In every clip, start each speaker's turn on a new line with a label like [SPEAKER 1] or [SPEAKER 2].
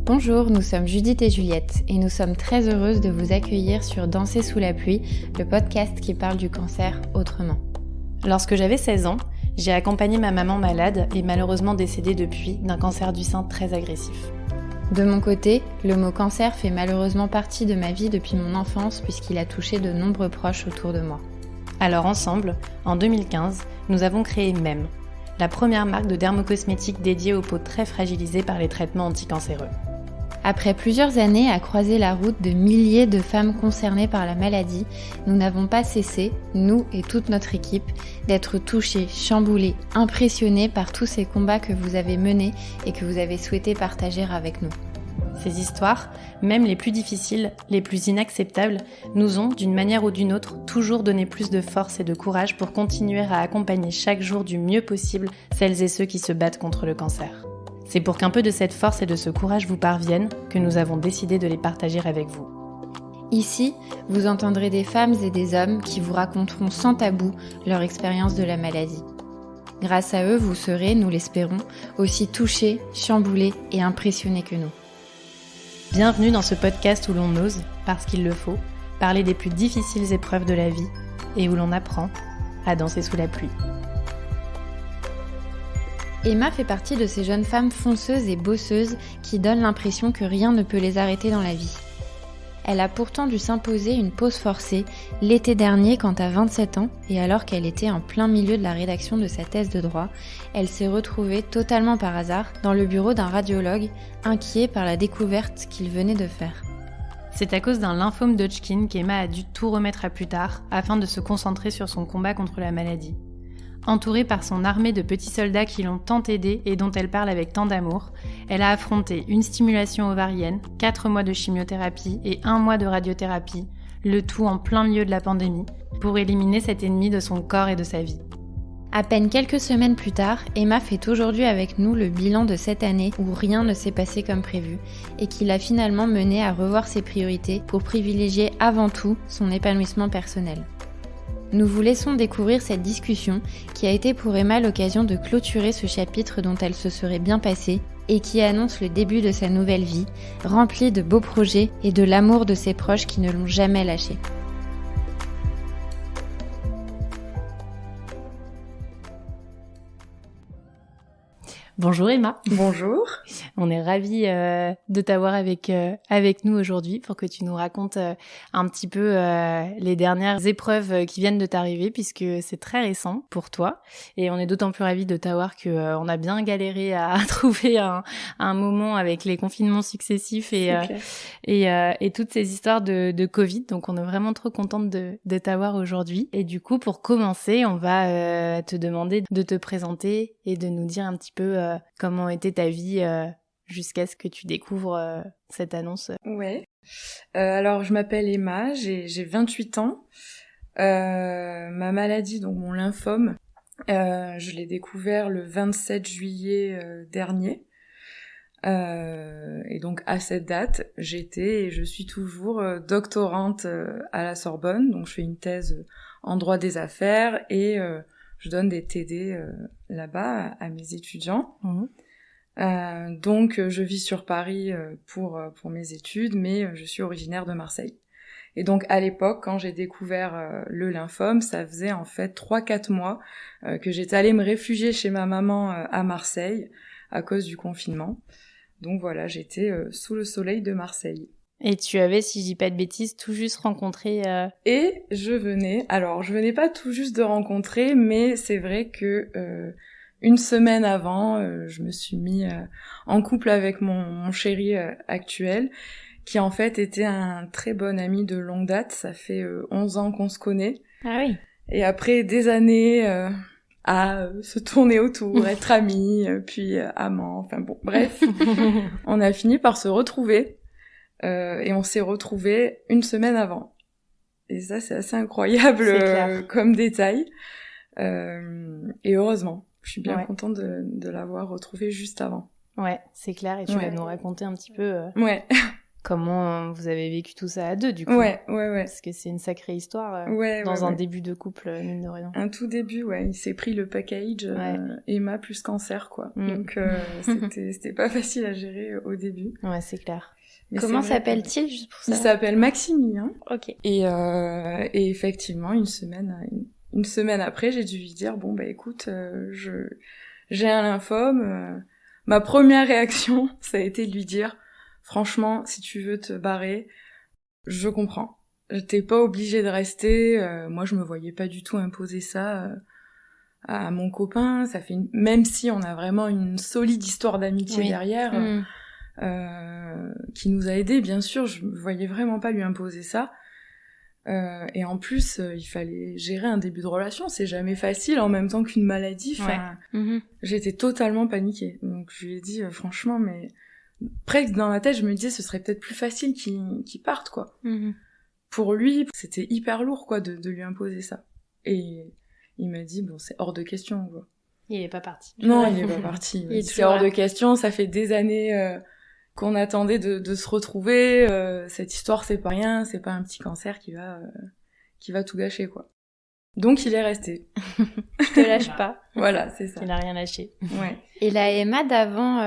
[SPEAKER 1] Bonjour, nous sommes Judith et Juliette et nous sommes très heureuses de vous accueillir sur Danser sous la pluie, le podcast qui parle du cancer autrement.
[SPEAKER 2] Lorsque j'avais 16 ans, j'ai accompagné ma maman malade et malheureusement décédée depuis d'un cancer du sein très agressif.
[SPEAKER 1] De mon côté, le mot cancer fait malheureusement partie de ma vie depuis mon enfance puisqu'il a touché de nombreux proches autour de moi.
[SPEAKER 2] Alors ensemble, en 2015, nous avons créé MEM, la première marque de dermocosmétiques dédiée aux peaux très fragilisées par les traitements anticancéreux.
[SPEAKER 1] Après plusieurs années à croiser la route de milliers de femmes concernées par la maladie, nous n'avons pas cessé, nous et toute notre équipe, d'être touchés, chamboulés, impressionnés par tous ces combats que vous avez menés et que vous avez souhaité partager avec nous.
[SPEAKER 2] Ces histoires, même les plus difficiles, les plus inacceptables, nous ont, d'une manière ou d'une autre, toujours donné plus de force et de courage pour continuer à accompagner chaque jour du mieux possible celles et ceux qui se battent contre le cancer. C'est pour qu'un peu de cette force et de ce courage vous parviennent que nous avons décidé de les partager avec vous.
[SPEAKER 1] Ici, vous entendrez des femmes et des hommes qui vous raconteront sans tabou leur expérience de la maladie. Grâce à eux, vous serez, nous l'espérons, aussi touchés, chamboulés et impressionnés que nous.
[SPEAKER 2] Bienvenue dans ce podcast où l'on ose, parce qu'il le faut, parler des plus difficiles épreuves de la vie et où l'on apprend à danser sous la pluie.
[SPEAKER 1] Emma fait partie de ces jeunes femmes fonceuses et bosseuses qui donnent l'impression que rien ne peut les arrêter dans la vie. Elle a pourtant dû s'imposer une pause forcée l'été dernier quand à 27 ans, et alors qu'elle était en plein milieu de la rédaction de sa thèse de droit, elle s'est retrouvée totalement par hasard dans le bureau d'un radiologue, inquiet par la découverte qu'il venait de faire.
[SPEAKER 2] C'est à cause d'un lymphome d'Hodgkin qu'Emma a dû tout remettre à plus tard afin de se concentrer sur son combat contre la maladie. Entourée par son armée de petits soldats qui l'ont tant aidée et dont elle parle avec tant d'amour, elle a affronté une stimulation ovarienne, 4 mois de chimiothérapie et 1 mois de radiothérapie, le tout en plein milieu de la pandémie, pour éliminer cet ennemi de son corps et de sa vie.
[SPEAKER 1] À peine quelques semaines plus tard, Emma fait aujourd'hui avec nous le bilan de cette année où rien ne s'est passé comme prévu et qui l'a finalement menée à revoir ses priorités pour privilégier avant tout son épanouissement personnel. Nous vous laissons découvrir cette discussion qui a été pour Emma l'occasion de clôturer ce chapitre dont elle se serait bien passée et qui annonce le début de sa nouvelle vie, remplie de beaux projets et de l'amour de ses proches qui ne l'ont jamais lâchée.
[SPEAKER 2] Bonjour Emma.
[SPEAKER 3] Bonjour.
[SPEAKER 2] On est ravis de t'avoir avec nous aujourd'hui pour que tu nous racontes un petit peu les dernières épreuves qui viennent de t'arriver puisque c'est très récent pour toi et on est d'autant plus ravis de t'avoir que on a bien galéré à trouver un moment avec les confinements successifs et toutes ces histoires de Covid. Donc on est vraiment trop contente de t'avoir aujourd'hui. Et du coup, pour commencer, on va te demander de te présenter et de nous dire un petit peu comment était ta vie jusqu'à ce que tu découvres cette annonce.
[SPEAKER 3] Ouais. Alors, je m'appelle Emma, j'ai 28 ans. Ma maladie, donc mon lymphome, je l'ai découvert le 27 juillet dernier. Et donc, à cette date, j'étais et je suis toujours doctorante à la Sorbonne. Donc, je fais une thèse en droit des affaires et je donne des TD là-bas à mes étudiants. Donc je vis sur Paris pour mes études, mais je suis originaire de Marseille. Et donc à l'époque, quand j'ai découvert le lymphome, ça faisait en fait 3-4 mois que j'étais allée me réfugier chez ma maman à Marseille à cause du confinement. Donc voilà, j'étais sous le soleil de Marseille.
[SPEAKER 2] Et tu avais, si je dis pas de bêtises, tout juste rencontré...
[SPEAKER 3] Et je venais pas tout juste de rencontrer, mais c'est vrai que une semaine avant, je me suis mis en couple avec mon chéri actuel, qui en fait était un très bon ami de longue date. Ça fait 11 ans qu'on se connaît.
[SPEAKER 2] Ah oui.
[SPEAKER 3] Et après des années à se tourner autour, être amis, puis amants, enfin bon, bref, on a fini par se retrouver. Et on s'est retrouvés une semaine avant. Et ça, c'est assez incroyable comme détail. Et heureusement, je suis bien contente de l'avoir retrouvé juste avant.
[SPEAKER 2] Ouais, c'est clair. Et tu vas nous raconter un petit peu comment vous avez vécu tout ça à deux, du coup.
[SPEAKER 3] Ouais.
[SPEAKER 2] Parce que c'est une sacrée histoire dans un début de couple, mine de rien.
[SPEAKER 3] Un tout début, il s'est pris le package Emma plus cancer, quoi. Donc c'était pas facile à gérer au début.
[SPEAKER 2] Ouais, c'est clair.
[SPEAKER 1] Mais comment s'appelle-t-il, juste pour ça?
[SPEAKER 3] Il s'appelle Maximilien.
[SPEAKER 1] Ok.
[SPEAKER 3] Et effectivement, une semaine après, j'ai dû lui dire, bon, bah écoute, j'ai un lymphome. Ma première réaction, ça a été de lui dire, franchement, si tu veux te barrer, je comprends. T'es pas obligé de rester. Moi, je me voyais pas du tout imposer ça à mon copain. Ça fait même si on a vraiment une solide histoire d'amitié derrière, qui nous a aidés, bien sûr, je me voyais vraiment pas lui imposer ça. Et en plus, il fallait gérer un début de relation. C'est jamais facile en même temps qu'une maladie. Enfin, j'étais totalement paniquée. Donc je lui ai dit, franchement, mais presque dans ma tête, je me disais, ce serait peut-être plus facile qu'il parte, quoi. Pour lui, c'était hyper lourd, quoi, de lui imposer ça. Et il m'a dit, bon, c'est hors de question, quoi.
[SPEAKER 2] Il est pas parti.
[SPEAKER 3] Non, il est pas parti. C'est hors de question. Ça fait des années qu'on attendait de se retrouver. Cette histoire, c'est pas rien. C'est pas un petit cancer qui va tout gâcher, quoi. Donc il est resté.
[SPEAKER 1] Je te lâche pas.
[SPEAKER 3] Voilà, c'est ça.
[SPEAKER 2] Il n'a rien lâché.
[SPEAKER 3] Ouais.
[SPEAKER 1] Et la Emma d'avant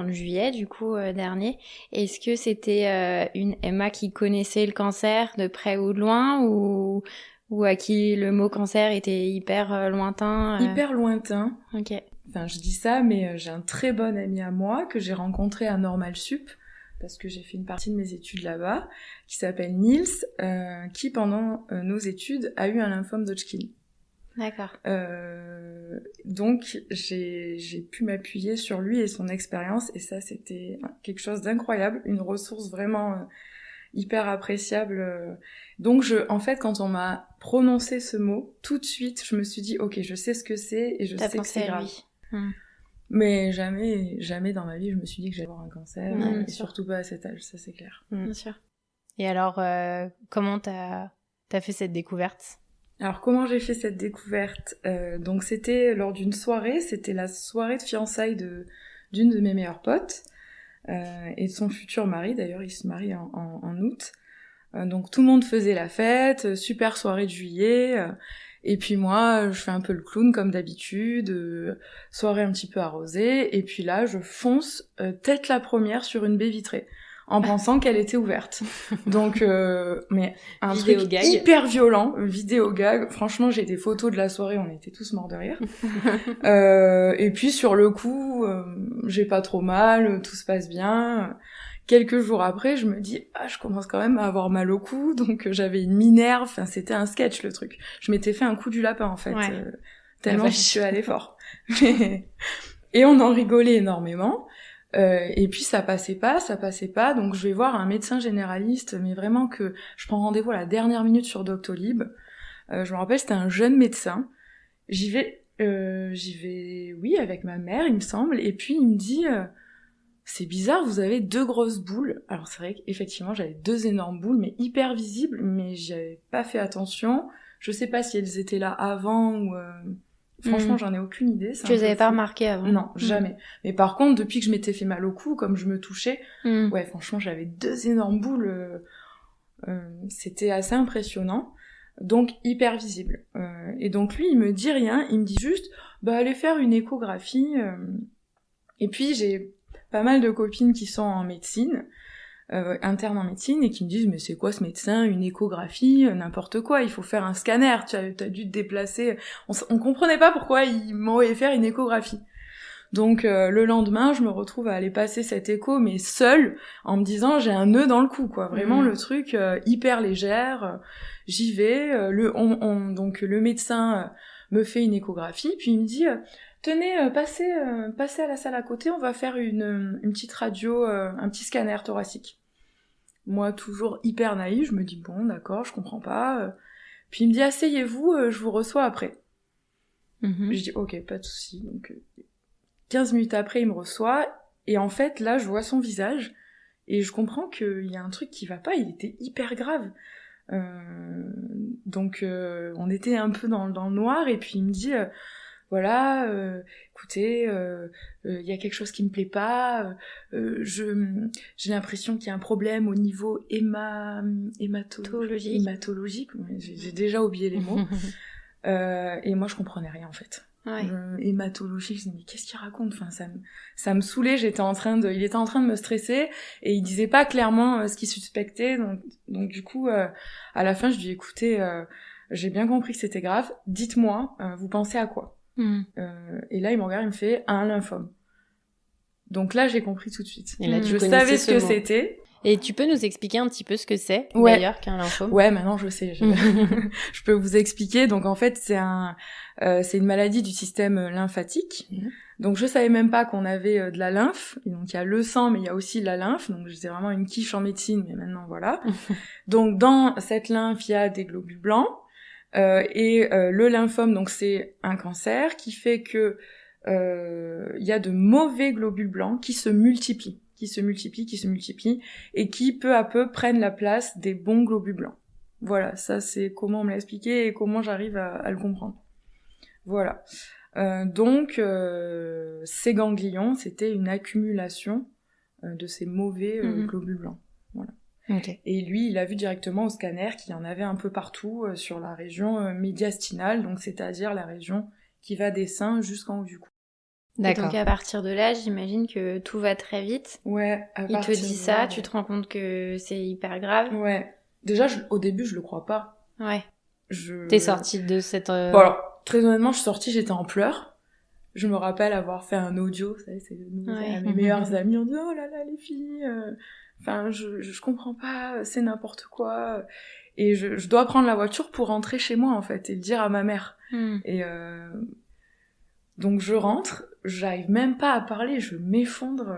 [SPEAKER 1] juillet, du coup, dernier, est-ce que c'était une Emma qui connaissait le cancer de près ou de loin, ou à qui le mot cancer était hyper lointain?
[SPEAKER 3] Hyper lointain.
[SPEAKER 1] Ok.
[SPEAKER 3] Enfin, je dis ça, mais j'ai un très bon ami à moi que j'ai rencontré à Normal Sup, parce que j'ai fait une partie de mes études là-bas, qui s'appelle Niels, qui pendant nos études a eu un lymphome d'Hodgkin.
[SPEAKER 1] D'accord.
[SPEAKER 3] Donc j'ai pu m'appuyer sur lui et son expérience, et ça c'était quelque chose d'incroyable, une ressource vraiment hyper appréciable. Donc en fait, quand on m'a prononcé ce mot, tout de suite je me suis dit ok, je sais ce que c'est et je sais que c'est grave. Mais jamais dans ma vie je me suis dit que j'allais avoir un cancer, et surtout pas à cet âge, ça c'est clair.
[SPEAKER 1] Bien sûr.
[SPEAKER 2] Et alors, comment t'as fait cette découverte?
[SPEAKER 3] Alors comment j'ai fait cette découverte? Donc c'était lors d'une soirée, c'était la soirée de fiançailles d'une de mes meilleures potes, et de son futur mari, d'ailleurs il se marie en août. Donc tout le monde faisait la fête, super soirée de juillet, et puis moi je fais un peu le clown comme d'habitude, soirée un petit peu arrosée, et puis là je fonce tête la première sur une baie vitrée, en pensant qu'elle était ouverte. Donc, mais un
[SPEAKER 2] vidéo
[SPEAKER 3] truc
[SPEAKER 2] gag.
[SPEAKER 3] hyper violent, vidéo gag. Franchement, j'ai des photos de la soirée, on était tous morts de rire. Et puis sur le coup, j'ai pas trop mal, tout se passe bien. Quelques jours après, je me dis, je commence quand même à avoir mal au cou, donc j'avais une minerve. Enfin, c'était un sketch le truc. Je m'étais fait un coup du lapin en fait, tellement je suis allée fort. Et on en rigolait énormément. Et puis ça passait pas, donc je vais voir un médecin généraliste, mais vraiment que je prends rendez-vous à la dernière minute sur Doctolib. Je me rappelle, c'était un jeune médecin. J'y vais, oui, avec ma mère, il me semble, et puis il me dit, c'est bizarre, vous avez 2 grosses boules. Alors c'est vrai qu'effectivement, j'avais 2 énormes boules, mais hyper visibles, mais j'y avais pas fait attention. Je sais pas si elles étaient là avant ou... Franchement, j'en ai aucune idée.
[SPEAKER 1] Tu les avais pas remarquées avant?
[SPEAKER 3] Non, jamais. Mais par contre, depuis que je m'étais fait mal au cou, comme je me touchais, ouais, franchement, j'avais 2 énormes boules. C'était assez impressionnant. Donc, hyper visible. Et donc, lui, il me dit rien. Il me dit juste, allez faire une échographie. Et puis, j'ai pas mal de copines qui sont en médecine, internes en médecine, et qui me disent, mais c'est quoi ce médecin, une échographie, n'importe quoi, il faut faire un scanner, tu as dû te déplacer. On comprenait pas pourquoi ils m'envoyaient faire une échographie. Donc le lendemain, je me retrouve à aller passer cette écho, mais seule, en me disant, j'ai un nœud dans le cou, quoi. Vraiment le truc hyper légère. J'y vais, donc le médecin me fait une échographie, puis il me dit... Tenez, passez à la salle à côté, on va faire une petite radio, un petit scanner thoracique. Moi, toujours hyper naïve, je me dis, bon, d'accord, je comprends pas. Puis il me dit, asseyez-vous, je vous reçois après. Je dis, ok, pas de souci. Donc, 15 minutes après, il me reçoit, et en fait, là, je vois son visage, et je comprends qu'il y a un truc qui va pas, il était hyper grave. Donc, on était un peu dans le noir, et puis il me dit... voilà, écoutez, y a quelque chose qui me plaît pas, j'ai l'impression qu'il y a un problème au niveau hématologique, j'ai déjà oublié les mots, et moi je comprenais rien en fait.
[SPEAKER 1] Ouais.
[SPEAKER 3] Hématologique, je me dis, mais qu'est-ce qu'il raconte? Enfin, ça me saoulait, il était en train de me stresser, et il disait pas clairement ce qu'il suspectait, donc du coup, à la fin, je lui ai dit, écoutez, j'ai bien compris que c'était grave, dites-moi, vous pensez à quoi? Et là, il me regarde, il me fait, un lymphome. Donc là, j'ai compris tout de suite.
[SPEAKER 2] Et là,
[SPEAKER 3] je savais ce que c'était.
[SPEAKER 2] Et tu peux nous expliquer un petit peu ce que c'est, d'ailleurs, qu'un lymphome?
[SPEAKER 3] Ouais, maintenant je sais. Je peux vous expliquer. Donc en fait, c'est une maladie du système lymphatique. Donc je savais même pas qu'on avait de la lymphe. Et donc il y a le sang, mais il y a aussi la lymphe. Donc j'étais vraiment une quiche en médecine, mais maintenant voilà. Donc dans cette lymphe, il y a des globules blancs. Et le lymphome, donc c'est un cancer qui fait que il y a de mauvais globules blancs qui se multiplient, et qui peu à peu prennent la place des bons globules blancs. Voilà, ça c'est comment on me l'a expliqué et comment j'arrive à le comprendre. Voilà. Donc ces ganglions, c'était une accumulation de ces mauvais globules blancs. Voilà.
[SPEAKER 2] Okay.
[SPEAKER 3] Et lui, il a vu directement au scanner qu'il y en avait un peu partout sur la région médiastinale, donc c'est-à-dire la région qui va des seins jusqu'en haut du cou.
[SPEAKER 1] D'accord. Et donc à partir de là, j'imagine que tout va très vite.
[SPEAKER 3] Ouais.
[SPEAKER 1] Il te dit ça, ouais. Tu te rends compte que c'est hyper grave.
[SPEAKER 3] Ouais. Déjà, au début, je le crois pas.
[SPEAKER 1] Ouais.
[SPEAKER 2] T'es sortie de cette...
[SPEAKER 3] Bon alors, très honnêtement, je suis sortie, j'étais en pleurs. Je me rappelle avoir fait un audio, vous savez, c'est mes meilleurs amis, on dit « Oh là là, les filles Enfin, je comprends pas, c'est n'importe quoi. » Et je dois prendre la voiture pour rentrer chez moi, en fait, et le dire à ma mère. Et donc je rentre, j'arrive même pas à parler, je m'effondre,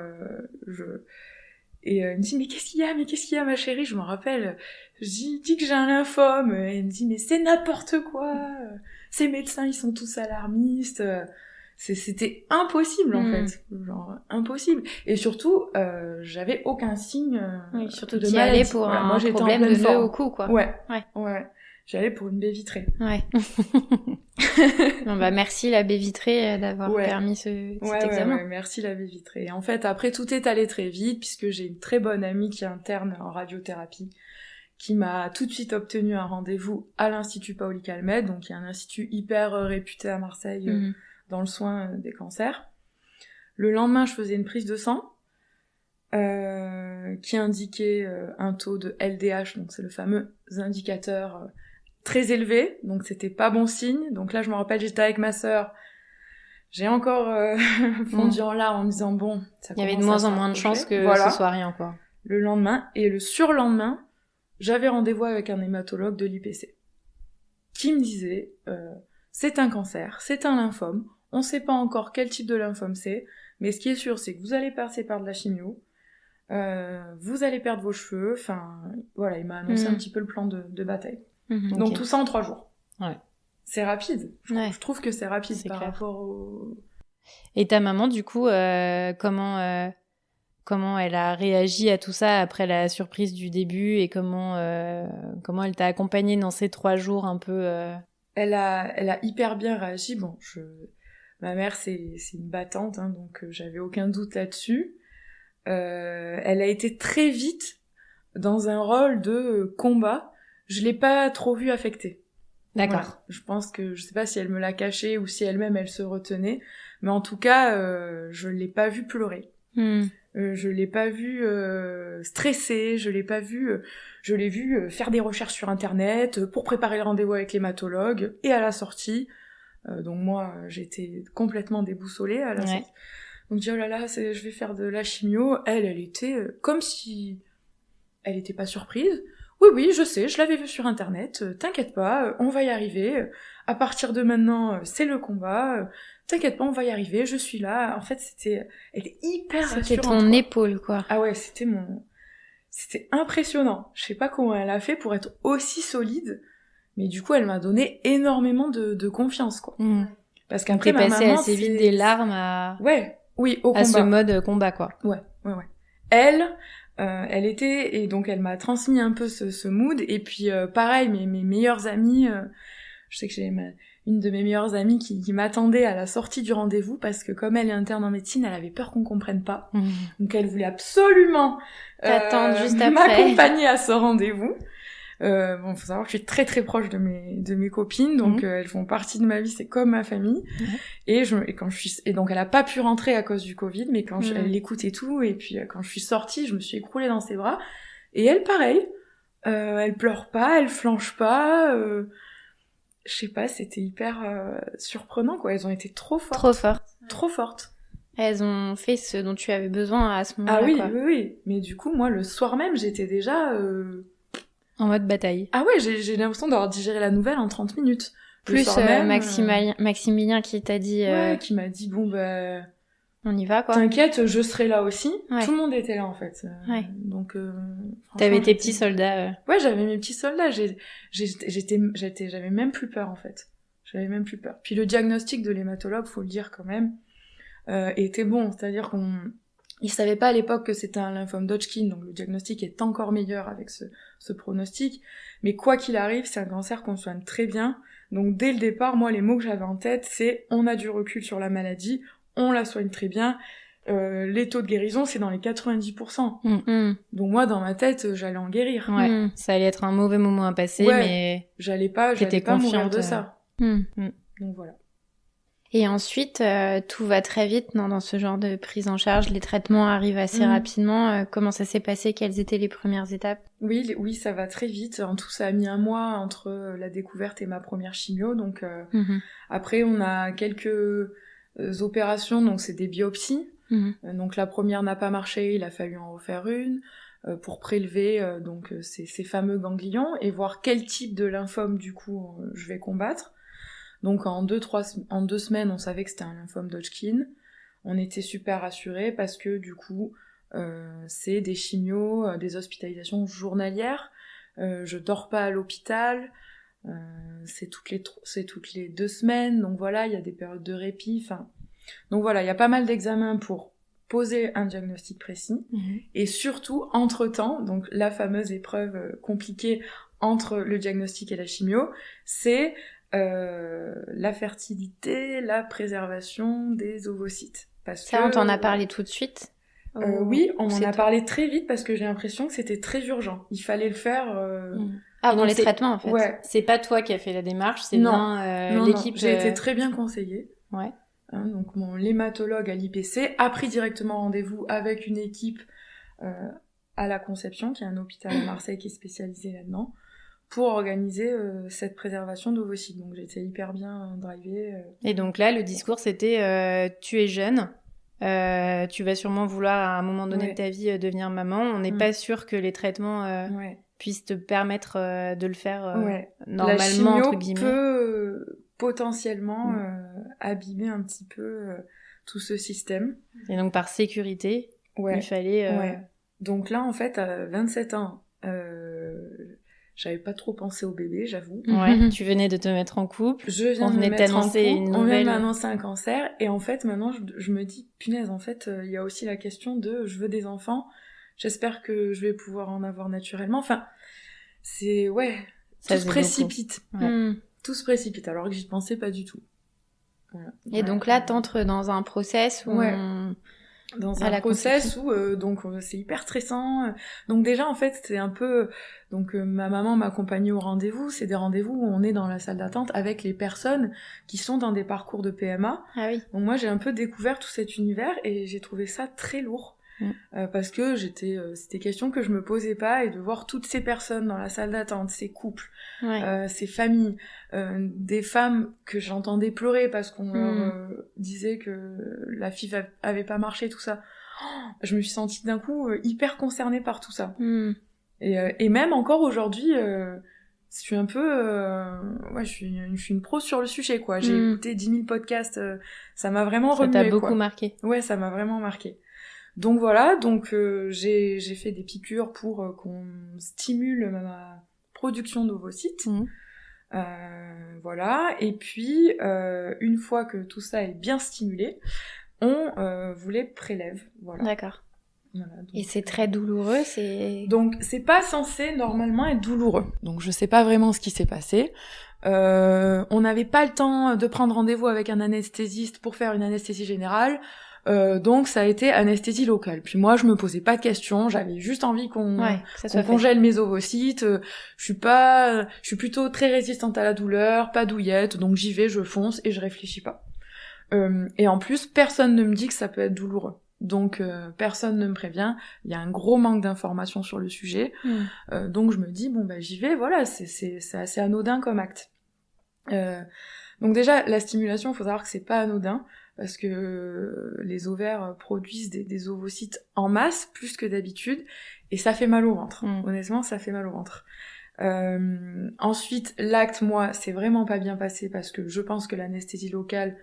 [SPEAKER 3] et elle me dit « Mais qu'est-ce qu'il y a, ma chérie ?» Je me rappelle, j'ai dit que j'ai un lymphome, et elle me dit « Mais c'est n'importe quoi, ces médecins, ils sont tous alarmistes. » C'était impossible, en fait. Genre, impossible. Et surtout, j'avais aucun signe
[SPEAKER 1] oui, surtout
[SPEAKER 3] de
[SPEAKER 1] maladie.
[SPEAKER 3] Allais
[SPEAKER 1] pour un moi, problème de nœud au cou, quoi.
[SPEAKER 3] Ouais. J'allais pour une baie vitrée.
[SPEAKER 1] Ouais. Bon, bah, merci la baie vitrée d'avoir permis cet examen.
[SPEAKER 3] Ouais, merci la baie vitrée. Et en fait, après, tout est allé très vite, puisque j'ai une très bonne amie qui est interne en radiothérapie, qui m'a tout de suite obtenu un rendez-vous à l'Institut Paoli Calmette, donc il y a un institut hyper réputé à Marseille dans le soin des cancers. Le lendemain, je faisais une prise de sang qui indiquait un taux de LDH, donc c'est le fameux indicateur très élevé, donc c'était pas bon signe. Donc là, je me rappelle, j'étais avec ma sœur, j'ai encore fondu en larmes en me disant bon, ça
[SPEAKER 2] il y avait de moins en moins de chances que ce soit rien, quoi.
[SPEAKER 3] Le lendemain, et le surlendemain, j'avais rendez-vous avec un hématologue de l'IPC qui me disait c'est un cancer, c'est un lymphome, on sait pas encore quel type de lymphome c'est, mais ce qui est sûr, c'est que vous allez passer par de la chimio, vous allez perdre vos cheveux, enfin voilà, il m'a annoncé un petit peu le plan de bataille. Donc tout ça en 3 jours. Ouais. C'est rapide. Je trouve que c'est rapide par rapport au...
[SPEAKER 2] Et ta maman, du coup, comment elle a réagi à tout ça après la surprise du début et comment elle t'a accompagnée dans ces 3 jours un peu
[SPEAKER 3] Elle a hyper bien réagi. Bon, ma mère, c'est une battante, hein, donc j'avais aucun doute là-dessus. Elle a été très vite dans un rôle de combat. Je l'ai pas trop vue affectée.
[SPEAKER 2] D'accord.
[SPEAKER 3] Voilà. Je pense que, je sais pas si elle me l'a caché ou si elle-même elle se retenait, mais en tout cas, je l'ai pas vue pleurer. Je l'ai pas vue stressée, je l'ai vue faire des recherches sur internet pour préparer le rendez-vous avec l'hématologue, et à la sortie, donc moi j'étais complètement déboussolée à la sortie. Donc je dis oh là là, je vais faire de la chimio. Elle était comme si elle était pas surprise. Oui, je sais, je l'avais vu sur internet, t'inquiète pas, on va y arriver, à partir de maintenant, c'est le combat, t'inquiète pas, on va y arriver, je suis là. En fait, elle était hyper rassurante.
[SPEAKER 1] C'était ton épaule, quoi.
[SPEAKER 3] Ah ouais, c'était impressionnant. Je sais pas comment elle a fait pour être aussi solide, mais du coup, elle m'a donné énormément de confiance, quoi.
[SPEAKER 2] Parce qu'après, ma maman... T'es passée assez vite des larmes
[SPEAKER 3] au combat.
[SPEAKER 2] À ce mode combat, quoi.
[SPEAKER 3] Ouais. Elle était, et donc elle m'a transmis un peu ce mood, et puis pareil, mes meilleures amies, je sais que j'ai une de mes meilleures amies qui m'attendait à la sortie du rendez-vous parce que comme elle est interne en médecine, elle avait peur qu'on comprenne pas. Donc elle voulait absolument
[SPEAKER 1] t'attendre juste après.
[SPEAKER 3] m'accompagner à ce rendez-vous. Bon, faut savoir que je suis très très proche de mes copines, donc elles font partie de ma vie, c'est comme ma famille. Et donc elle a pas pu rentrer à cause du Covid, mais quand elle l'écoute et tout, et puis quand je suis sortie, je me suis écroulée dans ses bras. Et elle, pareil, elle pleure pas, elle flanche pas. Je sais pas, c'était hyper surprenant, quoi. Elles ont été trop fortes.
[SPEAKER 1] Trop fortes.
[SPEAKER 3] Trop fortes.
[SPEAKER 1] Elles ont fait ce dont tu avais besoin à ce moment-là.
[SPEAKER 3] Ah oui,
[SPEAKER 1] quoi.
[SPEAKER 3] oui. Mais du coup, moi, le soir même, j'étais déjà...
[SPEAKER 2] En mode bataille.
[SPEAKER 3] Ah ouais, j'ai l'impression d'avoir digéré la nouvelle en 30 minutes.
[SPEAKER 1] Plus Maximilien qui t'a dit...
[SPEAKER 3] Ouais, qui m'a dit, bon, bah...
[SPEAKER 1] On y va, quoi.
[SPEAKER 3] T'inquiète, je serai là aussi.
[SPEAKER 1] Ouais.
[SPEAKER 3] Tout le monde était là, en fait.
[SPEAKER 1] Ouais.
[SPEAKER 3] Donc,
[SPEAKER 2] t'avais tes petits soldats.
[SPEAKER 3] Ouais, j'avais mes petits soldats. J'avais même plus peur, en fait. J'avais même plus peur. Puis le diagnostic de l'hématologue, faut le dire quand même, était bon. C'est-à-dire il savait pas à l'époque que c'était un lymphome d'Hodgkin, donc le diagnostic est encore meilleur avec ce pronostic. Mais quoi qu'il arrive, c'est un cancer qu'on soigne très bien. Donc dès le départ, moi, les mots que j'avais en tête, c'est on a du recul sur la maladie, on la soigne très bien. Les taux de guérison, c'est dans les 90%. Donc moi, dans ma tête, j'allais en guérir.
[SPEAKER 2] Ouais, ça allait être un mauvais moment à passer, mais
[SPEAKER 3] j'allais pas mourir de ça. Donc voilà.
[SPEAKER 1] Et ensuite, tout va très vite dans ce genre de prise en charge. Les traitements arrivent assez rapidement. Comment ça s'est passé? Quelles étaient les premières étapes?
[SPEAKER 3] Oui, ça va très vite. En tout, ça a mis 1 mois entre la découverte et ma première chimio. Donc après, on a quelques opérations. Donc c'est des biopsies. Donc la première n'a pas marché. Il a fallu en refaire une pour prélever donc ces fameux ganglions et voir quel type de lymphome du coup je vais combattre. Donc en 2 semaines, on savait que c'était un lymphome d'Hodgkin. On était super rassurés parce que du coup, c'est des chimios, des hospitalisations journalières. Je dors pas à l'hôpital. C'est toutes les 2 semaines. Donc voilà, il y a des périodes de répit. Donc voilà, il y a pas mal d'examens pour poser un diagnostic précis. Et surtout, entre-temps, donc la fameuse épreuve compliquée entre le diagnostic et la chimio, c'est la fertilité, la préservation des ovocytes.
[SPEAKER 1] On t'en a parlé tout de suite?
[SPEAKER 3] Oui, on en a parlé très vite parce que j'ai l'impression que c'était très urgent. Il fallait le faire...
[SPEAKER 1] Avant les traitements, en fait.
[SPEAKER 3] Ouais.
[SPEAKER 2] C'est pas toi qui as fait la démarche, c'est bien l'équipe...
[SPEAKER 3] J'ai été très bien conseillée.
[SPEAKER 2] Ouais.
[SPEAKER 3] Donc l'hématologue à l'IPC a pris directement rendez-vous avec une équipe à la Conception, qui est un hôpital à Marseille qui est spécialisé là-dedans, pour organiser cette préservation d'ovocytes. Donc j'étais hyper bien drivée.
[SPEAKER 2] Et donc là, le discours, c'était tu es jeune, tu vas sûrement vouloir à un moment donné de ta vie devenir maman. On n'est pas sûr que les traitements puissent te permettre de le faire normalement,
[SPEAKER 3] la chimio
[SPEAKER 2] entre guillemets.
[SPEAKER 3] Peut potentiellement abîmer un petit peu tout ce système.
[SPEAKER 2] Et donc par sécurité, il fallait...
[SPEAKER 3] Donc là, en fait, à 27 ans... j'avais pas trop pensé au bébé, j'avoue.
[SPEAKER 2] Ouais, tu venais de te mettre en couple. On venait de
[SPEAKER 3] m'annoncer un cancer. Et en fait, maintenant, je me dis, punaise, en fait, il y a aussi la question de je veux des enfants. J'espère que je vais pouvoir en avoir naturellement. Enfin, c'est... tout se précipite. Tout se précipite, alors que j'y pensais pas du tout. Voilà.
[SPEAKER 1] Et donc là, t'entres dans un process où...
[SPEAKER 3] Dans un process où donc c'est hyper stressant. Donc déjà en fait c'est un peu ma maman m'accompagnait au rendez-vous, c'est des rendez-vous où on est dans la salle d'attente avec les personnes qui sont dans des parcours de PMA.
[SPEAKER 1] Ah oui.
[SPEAKER 3] Donc moi j'ai un peu découvert tout cet univers et j'ai trouvé ça très lourd. Parce que c'était question que je me posais pas, et de voir toutes ces personnes dans la salle d'attente, ces couples, ces familles, des femmes que j'entendais pleurer parce qu'on leur disait que la FIV avait pas marché, tout ça. Je me suis sentie d'un coup hyper concernée par tout ça. Et même encore aujourd'hui, je suis un peu je suis une pro sur le sujet, quoi. J'ai écouté 10 000 podcasts, ça m'a vraiment remué.
[SPEAKER 2] Ça t'a beaucoup marqué.
[SPEAKER 3] Ouais, ça m'a vraiment marqué. Donc voilà, j'ai fait des piqûres pour qu'on stimule ma production d'ovocytes. Voilà, et puis une fois que tout ça est bien stimulé, on vous les prélève. Voilà.
[SPEAKER 1] D'accord.
[SPEAKER 3] Voilà, donc,
[SPEAKER 1] Et c'est très douloureux,
[SPEAKER 3] Donc c'est pas censé normalement être douloureux. Donc je sais pas vraiment ce qui s'est passé. On n'avait pas le temps de prendre rendez-vous avec un anesthésiste pour faire une anesthésie générale. Donc ça a été anesthésie locale. Puis moi je me posais pas de questions, j'avais juste envie qu'on congèle mes ovocytes. Je suis plutôt très résistante à la douleur, pas douillette, donc j'y vais, je fonce et je réfléchis pas. Et en plus personne ne me dit que ça peut être douloureux. Donc personne ne me prévient, il y a un gros manque d'informations sur le sujet. Donc je me dis bon bah j'y vais, voilà, c'est assez anodin comme acte. Donc déjà la stimulation, il faut savoir que c'est pas anodin parce que les ovaires produisent des ovocytes en masse plus que d'habitude et ça fait mal au ventre. Honnêtement, ça fait mal au ventre. Ensuite, l'acte, moi, c'est vraiment pas bien passé parce que je pense que l'anesthésie locale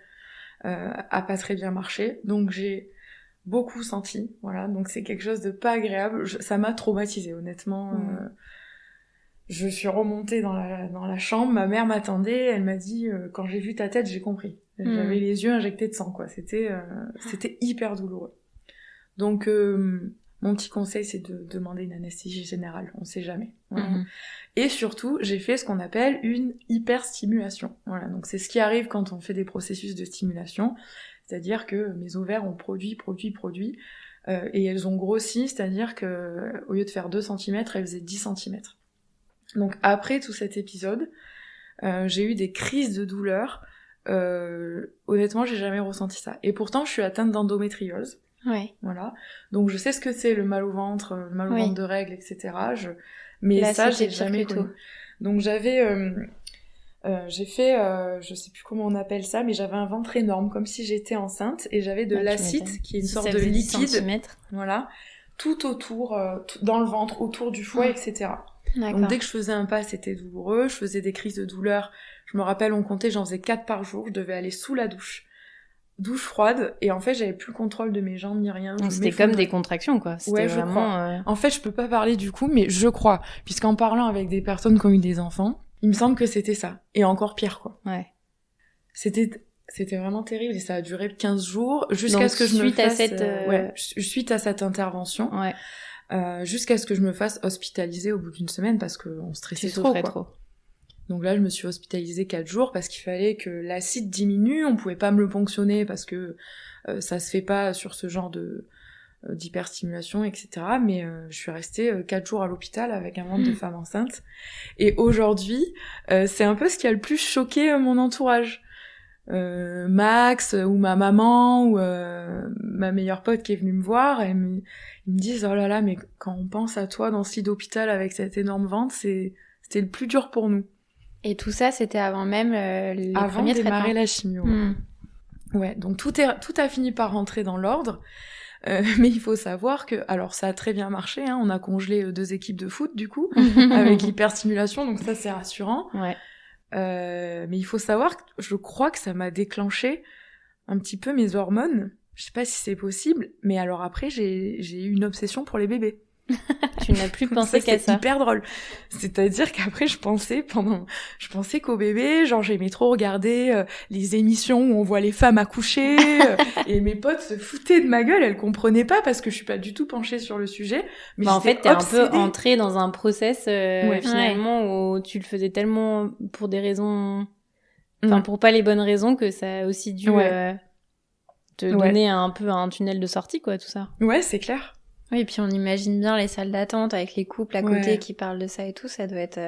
[SPEAKER 3] a pas très bien marché. Donc j'ai beaucoup senti, voilà, donc c'est quelque chose de pas agréable. Ça m'a traumatisée, honnêtement. Je suis remontée dans la chambre, ma mère m'attendait, elle m'a dit quand j'ai vu ta tête, j'ai compris. J'avais les yeux injectés de sang, quoi. C'était hyper douloureux. Donc mon petit conseil, c'est de demander une anesthésie générale, on sait jamais. Voilà. Et surtout, j'ai fait ce qu'on appelle une hyperstimulation. Voilà, donc c'est ce qui arrive quand on fait des processus de stimulation, c'est-à-dire que mes ovaires ont produit, et elles ont grossi, c'est-à-dire que au lieu de faire 2 cm, elles faisaient 10 cm. Donc après tout cet épisode, j'ai eu des crises de douleur. Honnêtement, j'ai jamais ressenti ça. Et pourtant, je suis atteinte d'endométriose.
[SPEAKER 1] Ouais.
[SPEAKER 3] Voilà. Donc je sais ce que c'est le mal au ventre de règles, etc. Mais
[SPEAKER 1] là,
[SPEAKER 3] ça, j'ai jamais connu. Donc j'ai fait, je sais plus comment on appelle ça, mais j'avais un ventre énorme, comme si j'étais enceinte, et j'avais de l'acide, qui est une sorte de liquide, voilà, tout autour, dans le ventre, autour du foie, etc.
[SPEAKER 1] D'accord.
[SPEAKER 3] Donc dès que je faisais un pas, c'était douloureux, je faisais des crises de douleur, je me rappelle, on comptait, j'en faisais 4 par jour, je devais aller sous la douche froide, et en fait j'avais plus le contrôle de mes jambes ni rien.
[SPEAKER 2] Donc c'était comme des contractions, quoi. C'était
[SPEAKER 3] ouais,
[SPEAKER 2] vraiment,
[SPEAKER 3] je crois. En fait, je peux pas parler du coup, mais je crois, puisqu'en parlant avec des personnes qui ont eu des enfants, il me semble que c'était ça, et encore pire, quoi.
[SPEAKER 2] Ouais.
[SPEAKER 3] C'était vraiment terrible, et ça a duré 15 jours, jusqu'à ce que je me fasse... suite à cette intervention, jusqu'à ce que je me fasse hospitaliser au bout d'une semaine, parce qu'on stressait trop. Donc là, je me suis hospitalisée 4 jours, parce qu'il fallait que l'acide diminue, on pouvait pas me le ponctionner, parce que ça se fait pas sur ce genre d'hyperstimulation, etc. Mais je suis restée 4 jours à l'hôpital avec un ventre de femme enceinte. Et aujourd'hui, c'est un peu ce qui a le plus choqué mon entourage. Max ou ma maman ou ma meilleure pote qui est venue me voir, ils me disent oh là là, mais quand on pense à toi dans ce lit d'hôpital avec cet énorme ventre, c'était le plus dur pour nous.
[SPEAKER 1] Et tout ça, c'était avant même les
[SPEAKER 3] avant
[SPEAKER 1] premiers
[SPEAKER 3] de démarrer
[SPEAKER 1] traitements.
[SPEAKER 3] la chimio. Ouais, donc tout a fini par rentrer dans l'ordre. Mais il faut savoir que, alors ça a très bien marché, hein, on a congelé 2 équipes de foot du coup, avec l'hyperstimulation, donc ça c'est rassurant.
[SPEAKER 2] Ouais.
[SPEAKER 3] Mais il faut savoir que je crois que ça m'a déclenché un petit peu mes hormones. Je sais pas si c'est possible, mais alors après j'ai eu une obsession pour les bébés.
[SPEAKER 2] Tu n'as plus pensé qu'à ça.
[SPEAKER 3] C'est hyper drôle. C'est-à-dire qu'après je pensais qu'aux bébés, genre j'aimais trop regarder les émissions où on voit les femmes accoucher et mes potes se foutaient de ma gueule, elles comprenaient pas parce que je suis pas du tout penchée sur le sujet. Mais
[SPEAKER 2] en fait, t'es
[SPEAKER 3] obsédée.
[SPEAKER 2] un peu entrée dans un process finalement où tu le faisais tellement pour des raisons, enfin pour pas les bonnes raisons que ça a aussi dû te donner un peu un tunnel de sortie, quoi, tout ça.
[SPEAKER 3] Ouais, c'est clair.
[SPEAKER 1] Oui, et puis on imagine bien les salles d'attente avec les couples à côté qui parlent de ça et tout, ça doit être...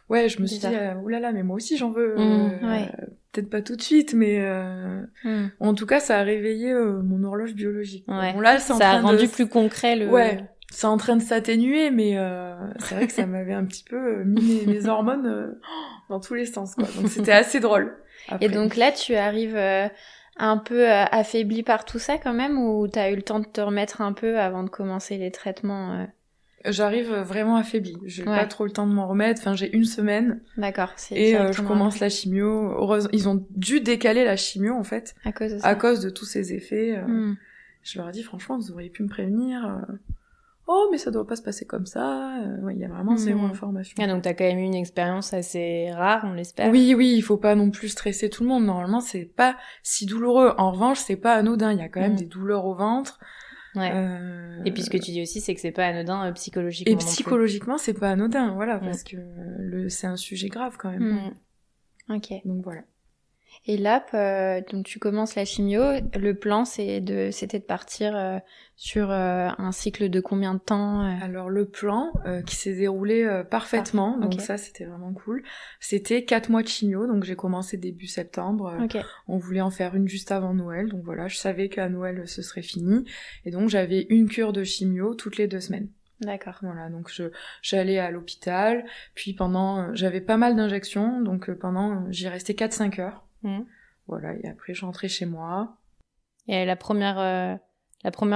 [SPEAKER 3] Ouais, je me suis dit, oulala, mais moi aussi j'en veux. Peut-être pas tout de suite, mais en tout cas, ça a réveillé mon horloge biologique.
[SPEAKER 2] Ouais.
[SPEAKER 3] Bon, là,
[SPEAKER 2] ça a rendu plus concret le...
[SPEAKER 3] Ouais, c'est en train de s'atténuer, mais c'est vrai que ça m'avait un petit peu mis mes hormones dans tous les sens, quoi. Donc c'était assez drôle. Après.
[SPEAKER 1] Et donc là, tu arrives... un peu affaibli par tout ça quand même, ou t'as eu le temps de te remettre un peu avant de commencer les traitements
[SPEAKER 3] J'arrive vraiment affaiblie. J'ai pas trop le temps de m'en remettre. Enfin, j'ai 1 semaine.
[SPEAKER 1] D'accord.
[SPEAKER 3] Et je commence la chimio. Heureusement, ils ont dû décaler la chimio en fait.
[SPEAKER 1] À cause de ça.
[SPEAKER 3] À cause de tous ces effets. Je leur ai dit franchement, vous auriez pu me prévenir. Oh, mais ça doit pas se passer comme ça. Il y a vraiment zéro information.
[SPEAKER 2] Ah, donc t'as quand même eu une expérience assez rare, on l'espère.
[SPEAKER 3] Oui, il faut pas non plus stresser tout le monde. Normalement, c'est pas si douloureux. En revanche, c'est pas anodin. Il y a quand même des douleurs au ventre.
[SPEAKER 2] Ouais. Et puis ce que tu dis aussi, c'est que c'est pas anodin psychologiquement.
[SPEAKER 3] Et psychologiquement, c'est pas anodin, voilà, parce que c'est un sujet grave quand même.
[SPEAKER 1] Ok.
[SPEAKER 3] Donc voilà.
[SPEAKER 1] Et là, donc tu commences la chimio. Le plan, c'était de partir sur un cycle de combien de temps
[SPEAKER 3] Alors le plan qui s'est déroulé parfaitement, donc ça c'était vraiment cool. C'était 4 mois de chimio, donc j'ai commencé début septembre. On voulait en faire une juste avant Noël, donc voilà, je savais qu'à Noël ce serait fini, et donc j'avais une cure de chimio toutes les 2 semaines.
[SPEAKER 1] D'accord.
[SPEAKER 3] Voilà, donc j'allais à l'hôpital, puis j'avais pas mal d'injections, donc j'y restais 4-5 heures. Voilà, et après je rentrais chez moi.
[SPEAKER 2] Et la première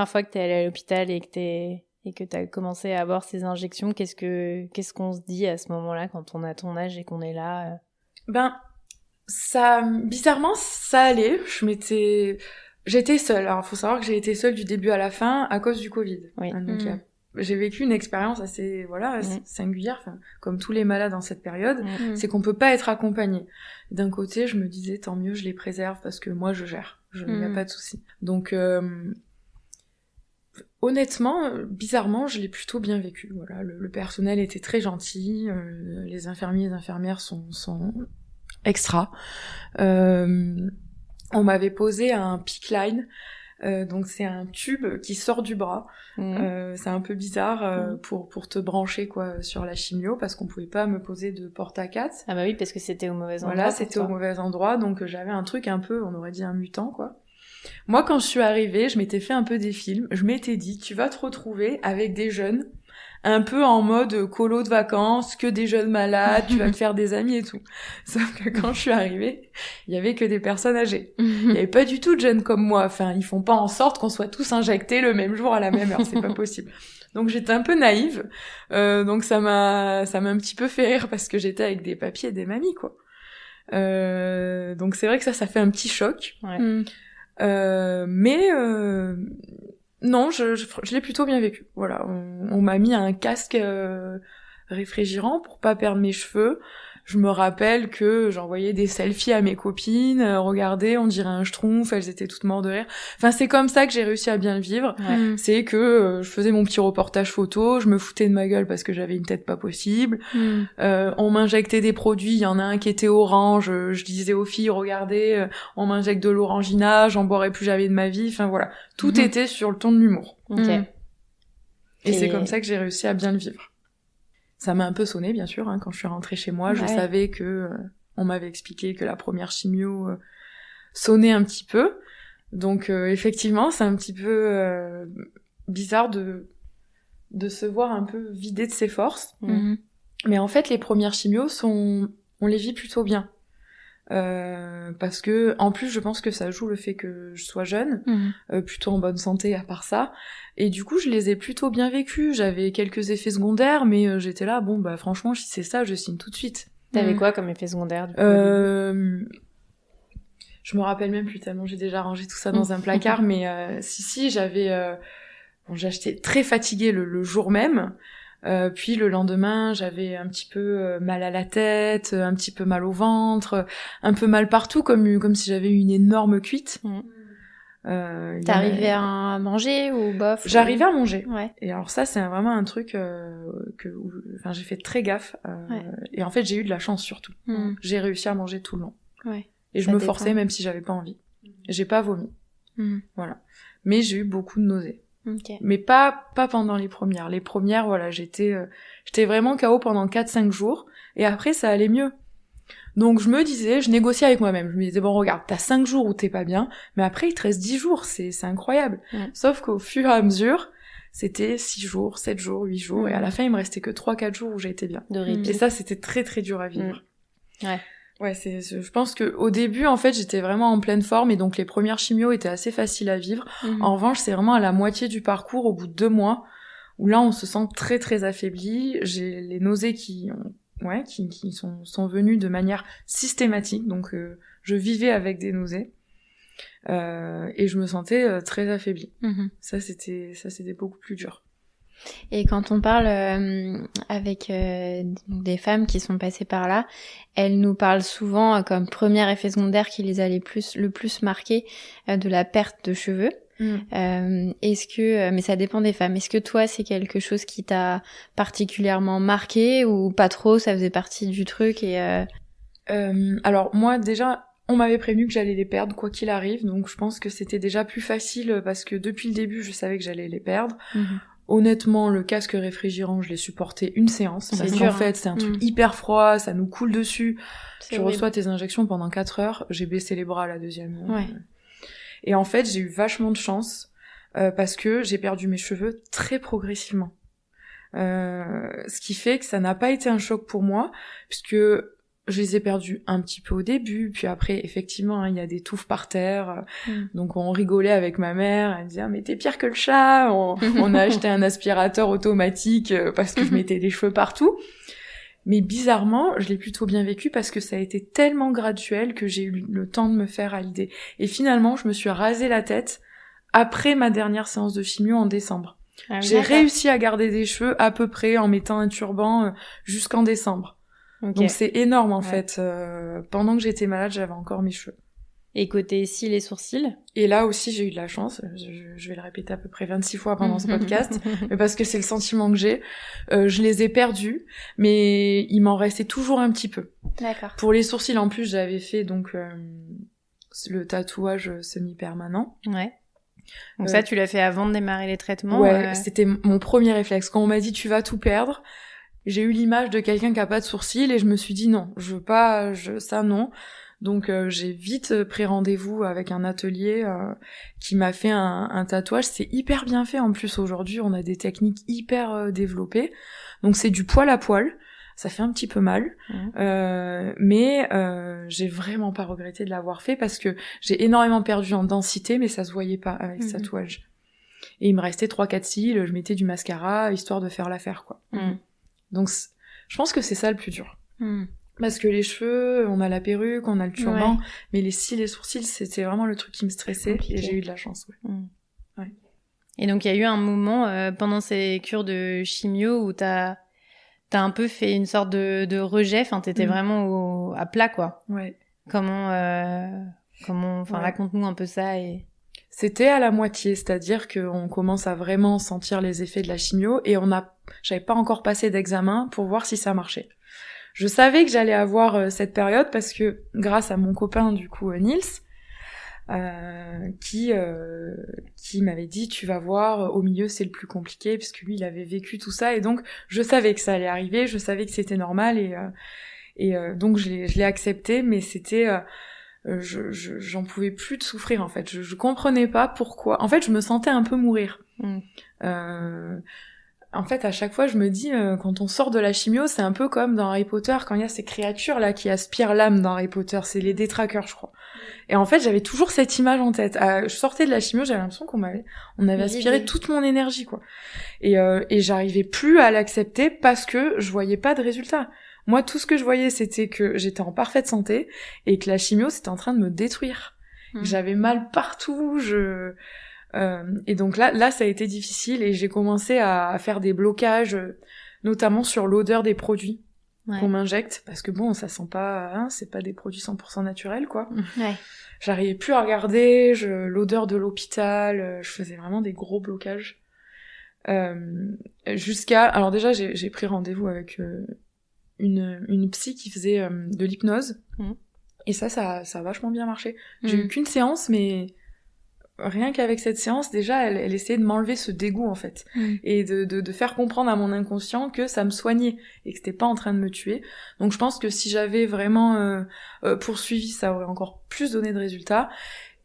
[SPEAKER 2] fois que t'es allée à l'hôpital et que t'as commencé à avoir ces injections, qu'est-ce qu'on se dit à ce moment-là quand on a ton âge et qu'on est là
[SPEAKER 3] ça, bizarrement, ça allait. J'étais seule. Alors, faut savoir que j'ai été seule du début à la fin à cause du Covid.
[SPEAKER 2] Oui.
[SPEAKER 3] Donc, j'ai vécu une expérience assez, singulière, comme tous les malades dans cette période, c'est qu'on peut pas être accompagné. D'un côté, je me disais, tant mieux, je les préserve parce que moi, je gère. Il n'y a pas de souci. Donc, honnêtement, bizarrement, je l'ai plutôt bien vécu. Voilà, le personnel était très gentil, les infirmiers et les infirmières sont extra. On m'avait posé un PICC line. Donc c'est un tube qui sort du bras. C'est un peu bizarre pour te brancher quoi sur la chimio parce qu'on pouvait pas me poser de porte-à-4.
[SPEAKER 2] Ah bah oui, parce que c'était au mauvais endroit.
[SPEAKER 3] Voilà, c'était au mauvais endroit, donc j'avais un truc un peu, on aurait dit un mutant quoi. Moi quand je suis arrivée, je m'étais fait un peu des films, je m'étais dit tu vas te retrouver avec des jeunes un peu en mode colo de vacances, que des jeunes malades, tu vas te faire des amis et tout. Sauf que quand je suis arrivée, il y avait que des personnes âgées. Il y avait pas du tout de jeunes comme moi. Enfin, ils font pas en sorte qu'on soit tous injectés le même jour à la même heure. C'est pas possible. Donc j'étais un peu naïve. Donc ça m'a un petit peu fait rire parce que j'étais avec des papis et des mamies, quoi. Donc c'est vrai que ça fait un petit choc.
[SPEAKER 2] Ouais.
[SPEAKER 3] Mais non, je l'ai plutôt bien vécu. Voilà, on m'a mis un casque réfrigérant pour pas perdre mes cheveux. Je me rappelle que j'envoyais des selfies à mes copines. Regardez, on dirait un schtroumpf, elles étaient toutes mortes de rire. Enfin, c'est comme ça que j'ai réussi à bien le vivre.
[SPEAKER 2] Ouais.
[SPEAKER 3] C'est que je faisais mon petit reportage photo, je me foutais de ma gueule parce que j'avais une tête pas possible. On m'injectait des produits, il y en a un qui était orange. Je disais aux filles, regardez, on m'injecte de l'orangina, j'en boirai plus jamais de ma vie. Enfin voilà, tout était sur le ton de l'humour. Et c'est comme ça que j'ai réussi à bien le vivre. Ça m'a un peu sonné, bien sûr, quand je suis rentrée chez moi. Je savais que on m'avait expliqué que la première chimio sonnait un petit peu. Donc, effectivement, c'est un petit peu bizarre de se voir un peu vidé de ses forces. Mais en fait, les premières chimios on les vit plutôt bien. Parce que en plus je pense que ça joue le fait que je sois jeune, plutôt en bonne santé à part ça, et du coup je les ai plutôt bien vécus. J'avais quelques effets secondaires mais j'étais là, bon bah franchement si c'est ça je signe tout de suite.
[SPEAKER 2] T'avais quoi comme effet secondaire du coup,
[SPEAKER 3] je me rappelle même plus tellement j'ai déjà rangé tout ça dans un placard, mais si j'avais j'ai acheté très fatiguée le jour même. Puis le lendemain, j'avais un petit peu mal à la tête, un petit peu mal au ventre, un peu mal partout, comme si j'avais eu une énorme cuite.
[SPEAKER 1] T'arrivais à manger ou bof?
[SPEAKER 3] J'arrivais à manger.
[SPEAKER 1] Ouais.
[SPEAKER 3] Et alors ça, c'est vraiment un truc où j'ai fait très gaffe. Et en fait, j'ai eu de la chance surtout. J'ai réussi à manger tout le long.
[SPEAKER 1] Ouais.
[SPEAKER 3] Et je me forçais même si j'avais pas envie. J'ai pas vomi. Voilà. Mais j'ai eu beaucoup de nausées.
[SPEAKER 1] Okay.
[SPEAKER 3] Mais pas pendant les premières. Les premières, voilà, j'étais vraiment KO pendant 4-5 jours, et après ça allait mieux. Donc je me disais, je négociais avec moi-même, je me disais bon regarde, t'as 5 jours où t'es pas bien, mais après il te reste 10 jours, c'est incroyable. Sauf qu'au fur et à mesure, c'était 6 jours, 7 jours, 8 jours, et à la fin il me restait que 3-4 jours où j'étais bien.
[SPEAKER 2] De répit.
[SPEAKER 3] Et ça c'était très très dur à vivre.
[SPEAKER 2] Ouais,
[SPEAKER 3] je pense que au début, en fait, j'étais vraiment en pleine forme, et donc les premières chimios étaient assez faciles à vivre. En revanche, c'est vraiment à la moitié du parcours, au bout de 2 mois, où là, on se sent très très affaibli. J'ai les nausées qui sont venues de manière systématique, donc je vivais avec des nausées, et je me sentais très affaiblie. Ça, c'était beaucoup plus dur.
[SPEAKER 1] Et quand on parle avec des femmes qui sont passées par là, elles nous parlent souvent comme premier effet secondaire qui les a le plus marqué de la perte de cheveux. Est-ce que, mais ça dépend des femmes. Est-ce que toi, c'est quelque chose qui t'a particulièrement marqué ou pas trop, ça faisait partie du truc et
[SPEAKER 3] Alors moi déjà, on m'avait prévenu que j'allais les perdre quoi qu'il arrive, donc je pense que c'était déjà plus facile parce que depuis le début, je savais que j'allais les perdre. Honnêtement, le casque réfrigérant, je l'ai supporté une séance. Parce qu'en fait, c'est un truc hyper froid, ça nous coule dessus. Tu reçois tes injections pendant 4 heures. J'ai baissé les bras à la deuxième. Et en fait, j'ai eu vachement de chance parce que j'ai perdu mes cheveux très progressivement. Ce qui fait que ça n'a pas été un choc pour moi, puisque je les ai perdus un petit peu au début, puis après, effectivement, il y a des touffes par terre, donc on rigolait avec ma mère, elle disait « mais t'es pire que le chat !» On a acheté un aspirateur automatique parce que je mettais des cheveux partout. Mais bizarrement, je l'ai plutôt bien vécu parce que ça a été tellement graduel que j'ai eu le temps de me faire à l'idée. Et finalement, je me suis rasé la tête après ma dernière séance de chimio en décembre. J'ai réussi à garder des cheveux à peu près en mettant un turban jusqu'en décembre. Donc c'est énorme en fait. Pendant que j'étais malade, j'avais encore mes cheveux.
[SPEAKER 2] Et côté cils et sourcils? Et
[SPEAKER 3] là aussi, j'ai eu de la chance. Je vais le répéter à peu près 26 fois pendant ce podcast, mais parce que c'est le sentiment que j'ai. Je les ai perdus, mais il m'en restait toujours un petit peu.
[SPEAKER 1] D'accord.
[SPEAKER 3] Pour les sourcils, en plus, j'avais fait donc le tatouage semi-permanent.
[SPEAKER 2] Ouais. Donc ça, tu l'as fait avant de démarrer les traitements?
[SPEAKER 3] Ouais, c'était mon premier réflexe. Quand on m'a dit « tu vas tout perdre », j'ai eu l'image de quelqu'un qui a pas de sourcils et je me suis dit « non, je veux pas, ça non ». Donc j'ai vite pris rendez-vous avec un atelier qui m'a fait un tatouage. C'est hyper bien fait en plus aujourd'hui, on a des techniques hyper développées. Donc c'est du poil à poil, ça fait un petit peu mal, mais j'ai vraiment pas regretté de l'avoir fait parce que j'ai énormément perdu en densité, mais ça se voyait pas avec ce tatouage. Et il me restait 3-4 cils, je mettais du mascara histoire de faire l'affaire quoi. Donc je pense que c'est ça le plus dur. Parce que les cheveux, on a la perruque, on a le turban, mais les cils et sourcils, c'était vraiment le truc qui me stressait, et j'ai eu de la chance, ouais.
[SPEAKER 2] Et donc, il y a eu un moment, pendant ces cures de chimio, où t'as un peu fait une sorte de rejet, enfin, t'étais vraiment à plat, quoi.
[SPEAKER 3] Ouais.
[SPEAKER 2] Comment, raconte-nous un peu ça et...
[SPEAKER 3] C'était à la moitié, c'est-à-dire qu'on commence à vraiment sentir les effets de la chimio, et j'avais pas encore passé d'examen pour voir si ça marchait. Je savais que j'allais avoir cette période parce que grâce à mon copain du coup Nils qui m'avait dit tu vas voir au milieu c'est le plus compliqué puisque lui il avait vécu tout ça et donc je savais que ça allait arriver, je savais que c'était normal et donc je l'ai accepté mais c'était j'en pouvais plus de souffrir en fait, je comprenais pas pourquoi. En fait, je me sentais un peu mourir. En fait, à chaque fois, je me dis, quand on sort de la chimio, c'est un peu comme dans Harry Potter, quand il y a ces créatures-là qui aspirent l'âme dans Harry Potter, c'est les détraqueurs, je crois. Et en fait, j'avais toujours cette image en tête. Je sortais de la chimio, j'avais l'impression qu'on avait aspiré toute mon énergie, quoi. Et j'arrivais plus à l'accepter parce que je voyais pas de résultat. Moi, tout ce que je voyais, c'était que j'étais en parfaite santé et que la chimio, c'était en train de me détruire. J'avais mal partout, et donc là ça a été difficile et j'ai commencé à faire des blocages notamment sur l'odeur des produits qu'on m'injecte parce que bon ça sent pas c'est pas des produits 100% naturels quoi. J'arrivais plus à regarder l'odeur de l'hôpital, je faisais vraiment des gros blocages alors déjà j'ai pris rendez-vous avec une psy qui faisait de l'hypnose et ça a vachement bien marché. J'ai eu qu'une séance mais rien qu'avec cette séance, déjà, elle essayait de m'enlever ce dégoût, en fait. Et de faire comprendre à mon inconscient que ça me soignait et que c'était pas en train de me tuer. Donc je pense que si j'avais vraiment poursuivi, ça aurait encore plus donné de résultats.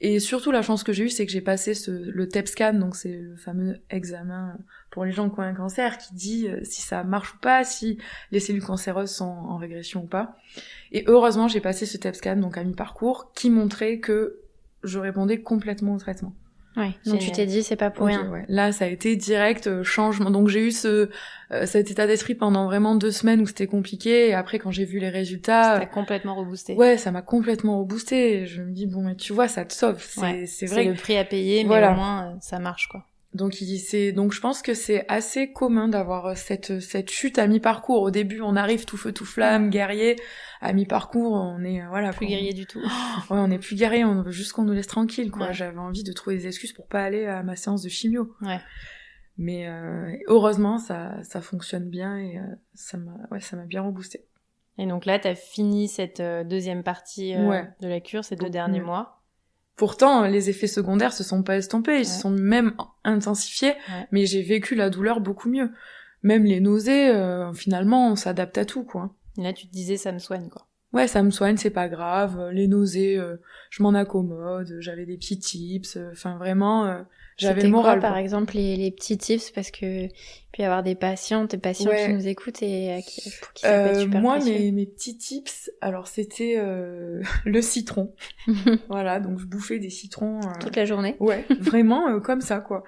[SPEAKER 3] Et surtout, la chance que j'ai eue, c'est que j'ai passé le TEP scan, donc c'est le fameux examen pour les gens qui ont un cancer, qui dit si ça marche ou pas, si les cellules cancéreuses sont en régression ou pas. Et heureusement, j'ai passé ce TEP scan, donc à mi-parcours, qui montrait que je répondais complètement au traitement.
[SPEAKER 1] Ouais, donc tu t'es dit c'est pas pour rien.
[SPEAKER 3] Ouais. Là, ça a été direct changement. Donc j'ai eu cet état d'esprit pendant vraiment 2 semaines où c'était compliqué. Et après, quand j'ai vu les résultats,
[SPEAKER 2] ça t'a complètement reboosté.
[SPEAKER 3] Ouais, ça m'a complètement reboosté. Je me dis bon, mais tu vois, ça te sauve. C'est vrai.
[SPEAKER 2] C'est le prix à payer, mais au moins ça marche quoi.
[SPEAKER 3] Donc je pense que c'est assez commun d'avoir cette chute à mi-parcours. Au début, on arrive tout feu tout flamme, guerrier. À mi-parcours, on est
[SPEAKER 2] plus guerrier du tout.
[SPEAKER 3] Ouais, on est plus guerrier, on veut juste qu'on nous laisse tranquille, quoi.
[SPEAKER 2] Ouais.
[SPEAKER 3] J'avais envie de trouver des excuses pour pas aller à ma séance de chimio.
[SPEAKER 2] Ouais.
[SPEAKER 3] Mais heureusement, ça fonctionne bien et ça m'a bien reboosté.
[SPEAKER 2] Et donc là, t'as fini cette deuxième partie de la cure, ces 2 derniers mois.
[SPEAKER 3] Pourtant, les effets secondaires se sont pas estompés, ils se sont même intensifiés, mais j'ai vécu la douleur beaucoup mieux. Même les nausées, finalement, on s'adapte à tout, quoi.
[SPEAKER 2] Et là, tu te disais, ça me soigne, quoi.
[SPEAKER 3] Ouais, ça me soigne, c'est pas grave. Les nausées, je m'en accommode, j'avais des petits tips, enfin vraiment, j'avais le moral.
[SPEAKER 1] Quoi, par exemple, les petits tips, parce que puis avoir des patients qui nous écoutent et pour qui ça peut être super
[SPEAKER 3] moi,
[SPEAKER 1] précieux.
[SPEAKER 3] mes petits tips, alors c'était le citron. Voilà, donc je bouffais des citrons
[SPEAKER 1] toute la journée.
[SPEAKER 3] Ouais, vraiment comme ça, quoi.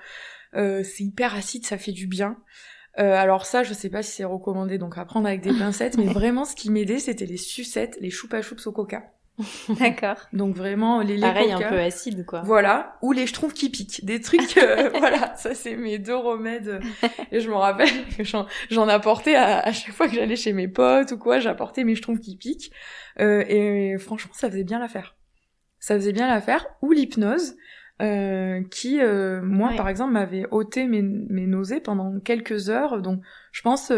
[SPEAKER 3] C'est hyper acide, ça fait du bien. Alors ça, je sais pas si c'est recommandé, donc à prendre avec des pincettes, mais vraiment, ce qui m'aidait, c'était les sucettes, les choupa choups au coca.
[SPEAKER 1] D'accord.
[SPEAKER 3] Donc vraiment, les
[SPEAKER 2] pareil,
[SPEAKER 3] coca,
[SPEAKER 2] un peu acide, quoi.
[SPEAKER 3] Voilà, ou les schtroumpfs qui piquent. Des trucs, voilà, ça c'est mes 2 remèdes. Et je me rappelle que j'en apportais à chaque fois que j'allais chez mes potes ou quoi, j'apportais mes schtroumpfs qui piquent. Et franchement, ça faisait bien l'affaire. Ça faisait bien l'affaire. Ou l'hypnose. Qui moi par exemple m'avait ôté mes nausées pendant quelques heures, donc je pense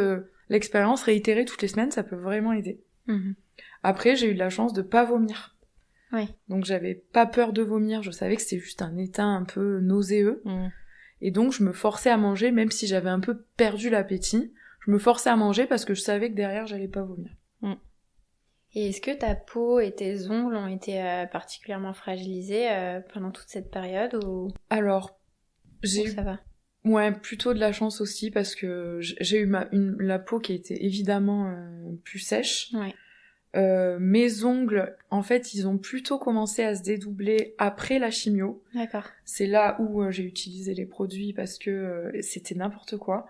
[SPEAKER 3] l'expérience réitérée toutes les semaines ça peut vraiment aider. Après j'ai eu de la chance de pas vomir, donc j'avais pas peur de vomir, je savais que c'était juste un état un peu nauséeux, et donc je me forçais à manger même si j'avais un peu perdu l'appétit, je me forçais à manger parce que je savais que derrière j'allais pas vomir.
[SPEAKER 1] Et est-ce que ta peau et tes ongles ont été particulièrement fragilisés pendant toute cette période ou...
[SPEAKER 3] Alors,
[SPEAKER 1] ça va.
[SPEAKER 3] Ouais, plutôt de la chance aussi parce que j'ai eu la peau qui était évidemment plus sèche. Mes ongles, en fait, ils ont plutôt commencé à se dédoubler après la chimio.
[SPEAKER 1] D'accord.
[SPEAKER 3] C'est là où j'ai utilisé les produits parce que c'était n'importe quoi.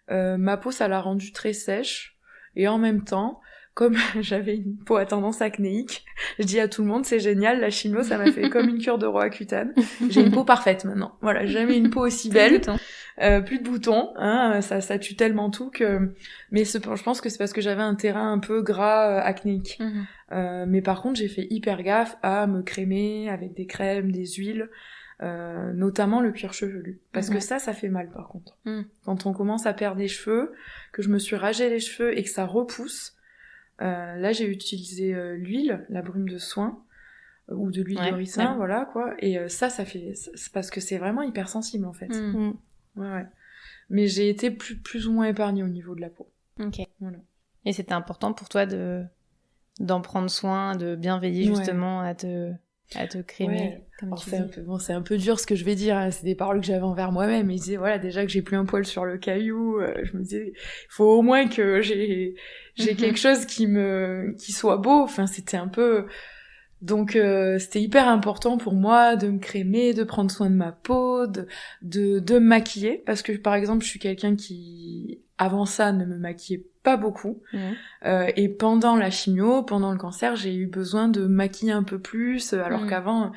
[SPEAKER 3] Ma peau, ça l'a rendue très sèche et en même temps... Comme j'avais une peau à tendance acnéique, je dis à tout le monde, c'est génial, la chimio, ça m'a fait comme une cure de Roaccutane. J'ai une peau parfaite maintenant. Voilà, j'ai jamais une peau aussi belle. Plus de boutons, hein, ça tue tellement tout que... Mais je pense que c'est parce que j'avais un terrain un peu gras acnéique. Mais par contre, j'ai fait hyper gaffe à me crémer avec des crèmes, des huiles, notamment le cuir chevelu. Parce que ça fait mal par contre. Quand on commence à perdre des cheveux, que je me suis ragé les cheveux et que ça repousse, là j'ai utilisé l'huile, la brume de soin ou de l'huile de ricin, voilà quoi, et ça fait, c'est parce que c'est vraiment hypersensible en fait. Ouais. Mais j'ai été plus ou moins épargnée au niveau de la peau. Voilà.
[SPEAKER 2] Et c'était important pour toi d'en prendre soin, de bien veiller justement à te crémer, comme tu dis.
[SPEAKER 3] C'est un peu dur ce que je vais dire, hein. C'est des paroles que j'avais envers moi-même. Mais je disais, voilà, déjà que j'ai plus un poil sur le caillou, je me disais, il faut au moins que j'ai quelque chose qui soit beau. Enfin, c'était un peu... Donc, c'était hyper important pour moi de me crémer, de prendre soin de ma peau, de me maquiller. Parce que, par exemple, je suis quelqu'un qui, avant ça, ne me maquillait pas beaucoup. Et pendant la chimio, pendant le cancer, j'ai eu besoin de maquiller un peu plus, alors qu'avant,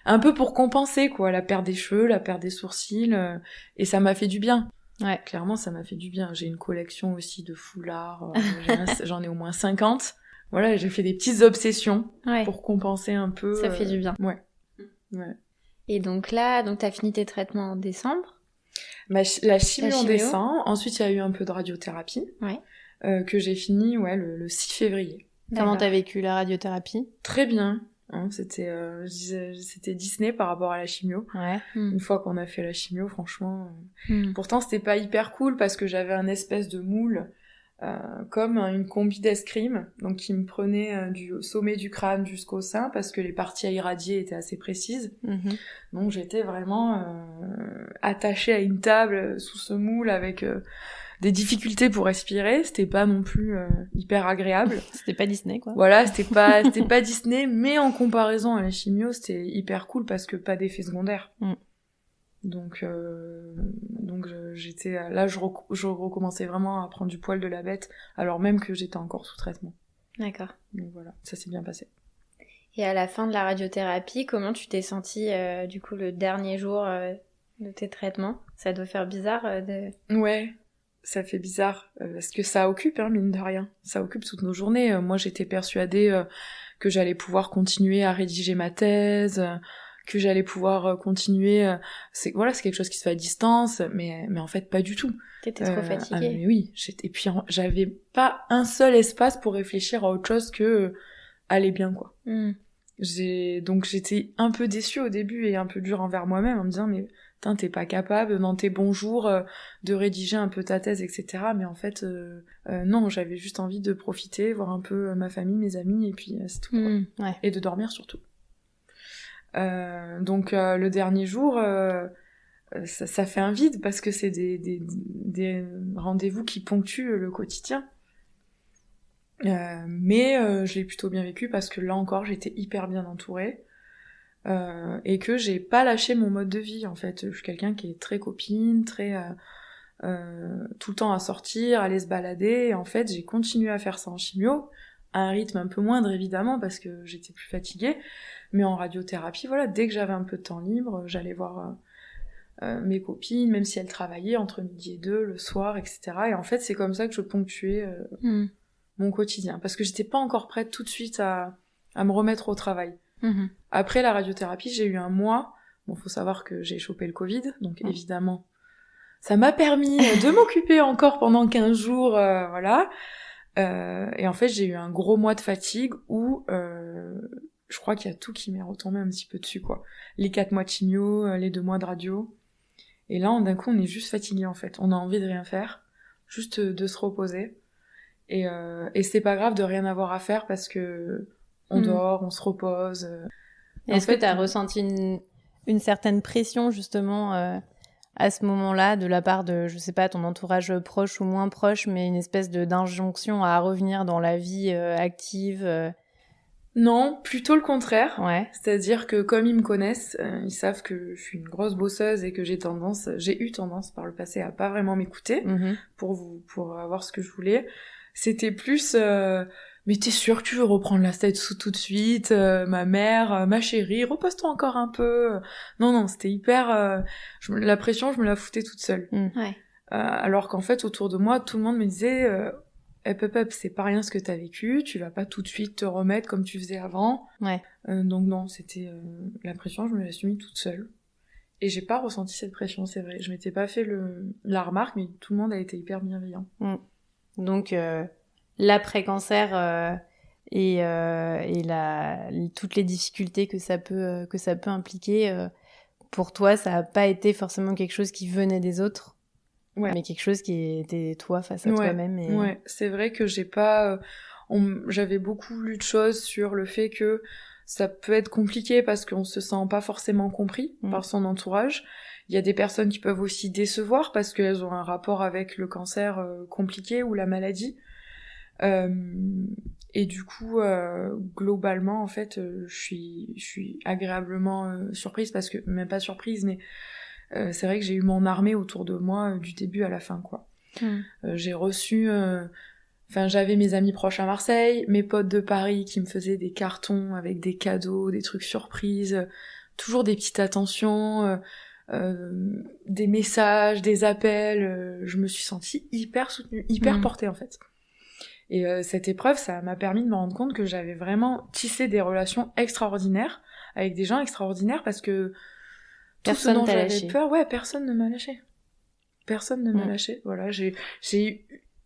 [SPEAKER 3] un peu pour compenser, quoi, la perte des cheveux, la perte des sourcils, et ça m'a fait du bien. Ouais. Clairement, ça m'a fait du bien. J'ai une collection aussi de foulards, j'en ai au moins 50. Voilà, j'ai fait des petites obsessions pour compenser un peu.
[SPEAKER 1] Ça fait du bien.
[SPEAKER 3] Ouais.
[SPEAKER 1] Et donc là, t'as fini tes traitements en décembre.
[SPEAKER 3] La chimio en décembre. Ensuite, il y a eu un peu de radiothérapie. Que j'ai fini le 6 février.
[SPEAKER 2] Comment t'as vécu la radiothérapie ?
[SPEAKER 3] Très bien. Hein, c'était Disney par rapport à la chimio. Une fois qu'on a fait la chimio, franchement... Pourtant, c'était pas hyper cool parce que j'avais un espèce de moule comme une combi d'escrime, donc qui me prenait du sommet du crâne jusqu'au sein parce que les parties à irradier étaient assez précises. Donc j'étais vraiment attachée à une table sous ce moule avec... des difficultés pour respirer, c'était pas non plus hyper agréable.
[SPEAKER 2] C'était pas Disney, quoi.
[SPEAKER 3] Voilà, c'était pas Disney, mais en comparaison à la chimio, c'était hyper cool parce que pas d'effets secondaires. Donc j'étais là, je recommençais vraiment à prendre du poil de la bête, alors même que j'étais encore sous traitement.
[SPEAKER 1] D'accord.
[SPEAKER 3] Donc voilà, ça s'est bien passé.
[SPEAKER 1] Et à la fin de la radiothérapie, comment tu t'es sentie du coup le dernier jour de tes traitements. Ça doit faire bizarre de...
[SPEAKER 3] Ouais, ça fait bizarre, parce que ça occupe, mine de rien. Ça occupe toutes nos journées. Moi, j'étais persuadée que j'allais pouvoir continuer à rédiger ma thèse, que j'allais pouvoir continuer... c'est quelque chose qui se fait à distance, mais en fait, pas du tout.
[SPEAKER 1] T'étais trop fatiguée.
[SPEAKER 3] Mais oui, et puis j'avais pas un seul espace pour réfléchir à autre chose que aller bien, quoi. Donc j'étais un peu déçue au début et un peu dure envers moi-même en me disant mais putain t'es pas capable dans tes bons jours de rédiger un peu ta thèse, etc. Mais en fait non, j'avais juste envie de profiter, voir un peu ma famille, mes amis et puis c'est tout, quoi.
[SPEAKER 2] Ouais.
[SPEAKER 3] Et de dormir surtout. Donc le dernier jour ça fait un vide parce que c'est des rendez-vous qui ponctuent le quotidien. Mais je l'ai plutôt bien vécu parce que là encore j'étais hyper bien entourée et que j'ai pas lâché mon mode de vie en fait. Je suis quelqu'un qui est très copine, très tout le temps à sortir, à aller se balader, et en fait j'ai continué à faire ça en chimio, à un rythme un peu moindre évidemment parce que j'étais plus fatiguée, mais en radiothérapie voilà, dès que j'avais un peu de temps libre j'allais voir mes copines, même si elles travaillaient entre 12h et 2 le soir, etc. Et en fait c'est comme ça que je ponctuais mon quotidien, parce que j'étais pas encore prête tout de suite à me remettre au travail. Après la radiothérapie, j'ai eu un mois, faut savoir que j'ai chopé le Covid, donc évidemment, ça m'a permis de m'occuper encore pendant 15 jours, voilà. Et en fait, j'ai eu un gros mois de fatigue où je crois qu'il y a tout qui m'est retombé un petit peu dessus, quoi. Les 4 mois de chimio, les 2 mois de radio. Et là, d'un coup, on est juste fatigué, en fait. On a envie de rien faire, juste de se reposer. Et c'est pas grave de rien avoir à faire parce que on dort, on se repose.
[SPEAKER 2] Est-ce que t'as ressenti une certaine pression justement à ce moment-là de la part de, je sais pas, ton entourage proche ou moins proche, mais une espèce d'injonction à revenir dans la vie active
[SPEAKER 3] Non, plutôt le contraire.
[SPEAKER 2] Ouais.
[SPEAKER 3] C'est-à-dire que comme ils me connaissent, ils savent que je suis une grosse bosseuse et que j'ai eu tendance par le passé à pas vraiment m'écouter pour avoir ce que je voulais. C'était plus mais t'es sûre que tu veux reprendre la tête tout de suite, ma mère, ma chérie, repose-toi encore un peu. Non, c'était hyper la pression, je me la foutais toute seule. Alors qu'en fait autour de moi, tout le monde me disait Hep, c'est pas rien ce que t'as vécu, tu vas pas tout de suite te remettre comme tu faisais avant. Donc non, c'était la pression, je me l'ai mis toute seule. Et j'ai pas ressenti cette pression, c'est vrai. Je m'étais pas fait la remarque, mais tout le monde a été hyper bienveillant.
[SPEAKER 2] Donc l'après-cancer et toutes les difficultés que ça peut impliquer, pour toi, ça a pas été forcément quelque chose qui venait des autres, mais quelque chose qui était toi face à toi-même.
[SPEAKER 3] Ouais, c'est vrai que j'avais beaucoup lu de choses sur le fait que ça peut être compliqué parce qu'on se sent pas forcément compris par son entourage. Il y a des personnes qui peuvent aussi décevoir parce qu'elles ont un rapport avec le cancer compliqué ou la maladie. Et du coup, globalement, en fait, je suis agréablement surprise parce que, même pas surprise, mais c'est vrai que j'ai eu mon armée autour de moi du début à la fin, quoi. J'ai reçu... j'avais mes amis proches à Marseille, mes potes de Paris qui me faisaient des cartons avec des cadeaux, des trucs surprises, toujours des petites attentions... des messages, des appels, je me suis sentie hyper soutenue, hyper portée en fait. Et cette épreuve, ça m'a permis de me rendre compte que j'avais vraiment tissé des relations extraordinaires avec des gens extraordinaires parce que
[SPEAKER 2] personne
[SPEAKER 3] tout ce dont
[SPEAKER 2] t'a
[SPEAKER 3] j'avais
[SPEAKER 2] lâché.
[SPEAKER 3] peur, personne ne m'a lâché. Personne ne m'a lâché. Voilà, j'ai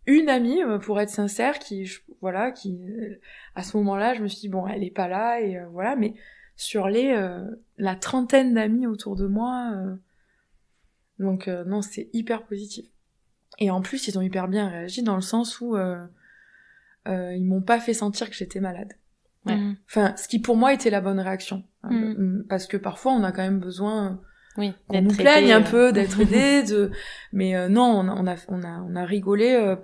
[SPEAKER 3] eu une amie, pour être sincère, qui à ce moment-là, je me suis dit bon, elle est pas là et voilà, mais sur la trentaine d'amis autour de moi, donc non, c'est hyper positif. Et en plus, ils ont hyper bien réagi dans le sens où ils m'ont pas fait sentir que j'étais malade. Enfin, ce qui pour moi était la bonne réaction, parce que parfois on a quand même besoin qu'on nous plaigne un peu, d'être aidé, mais non, on a rigolé.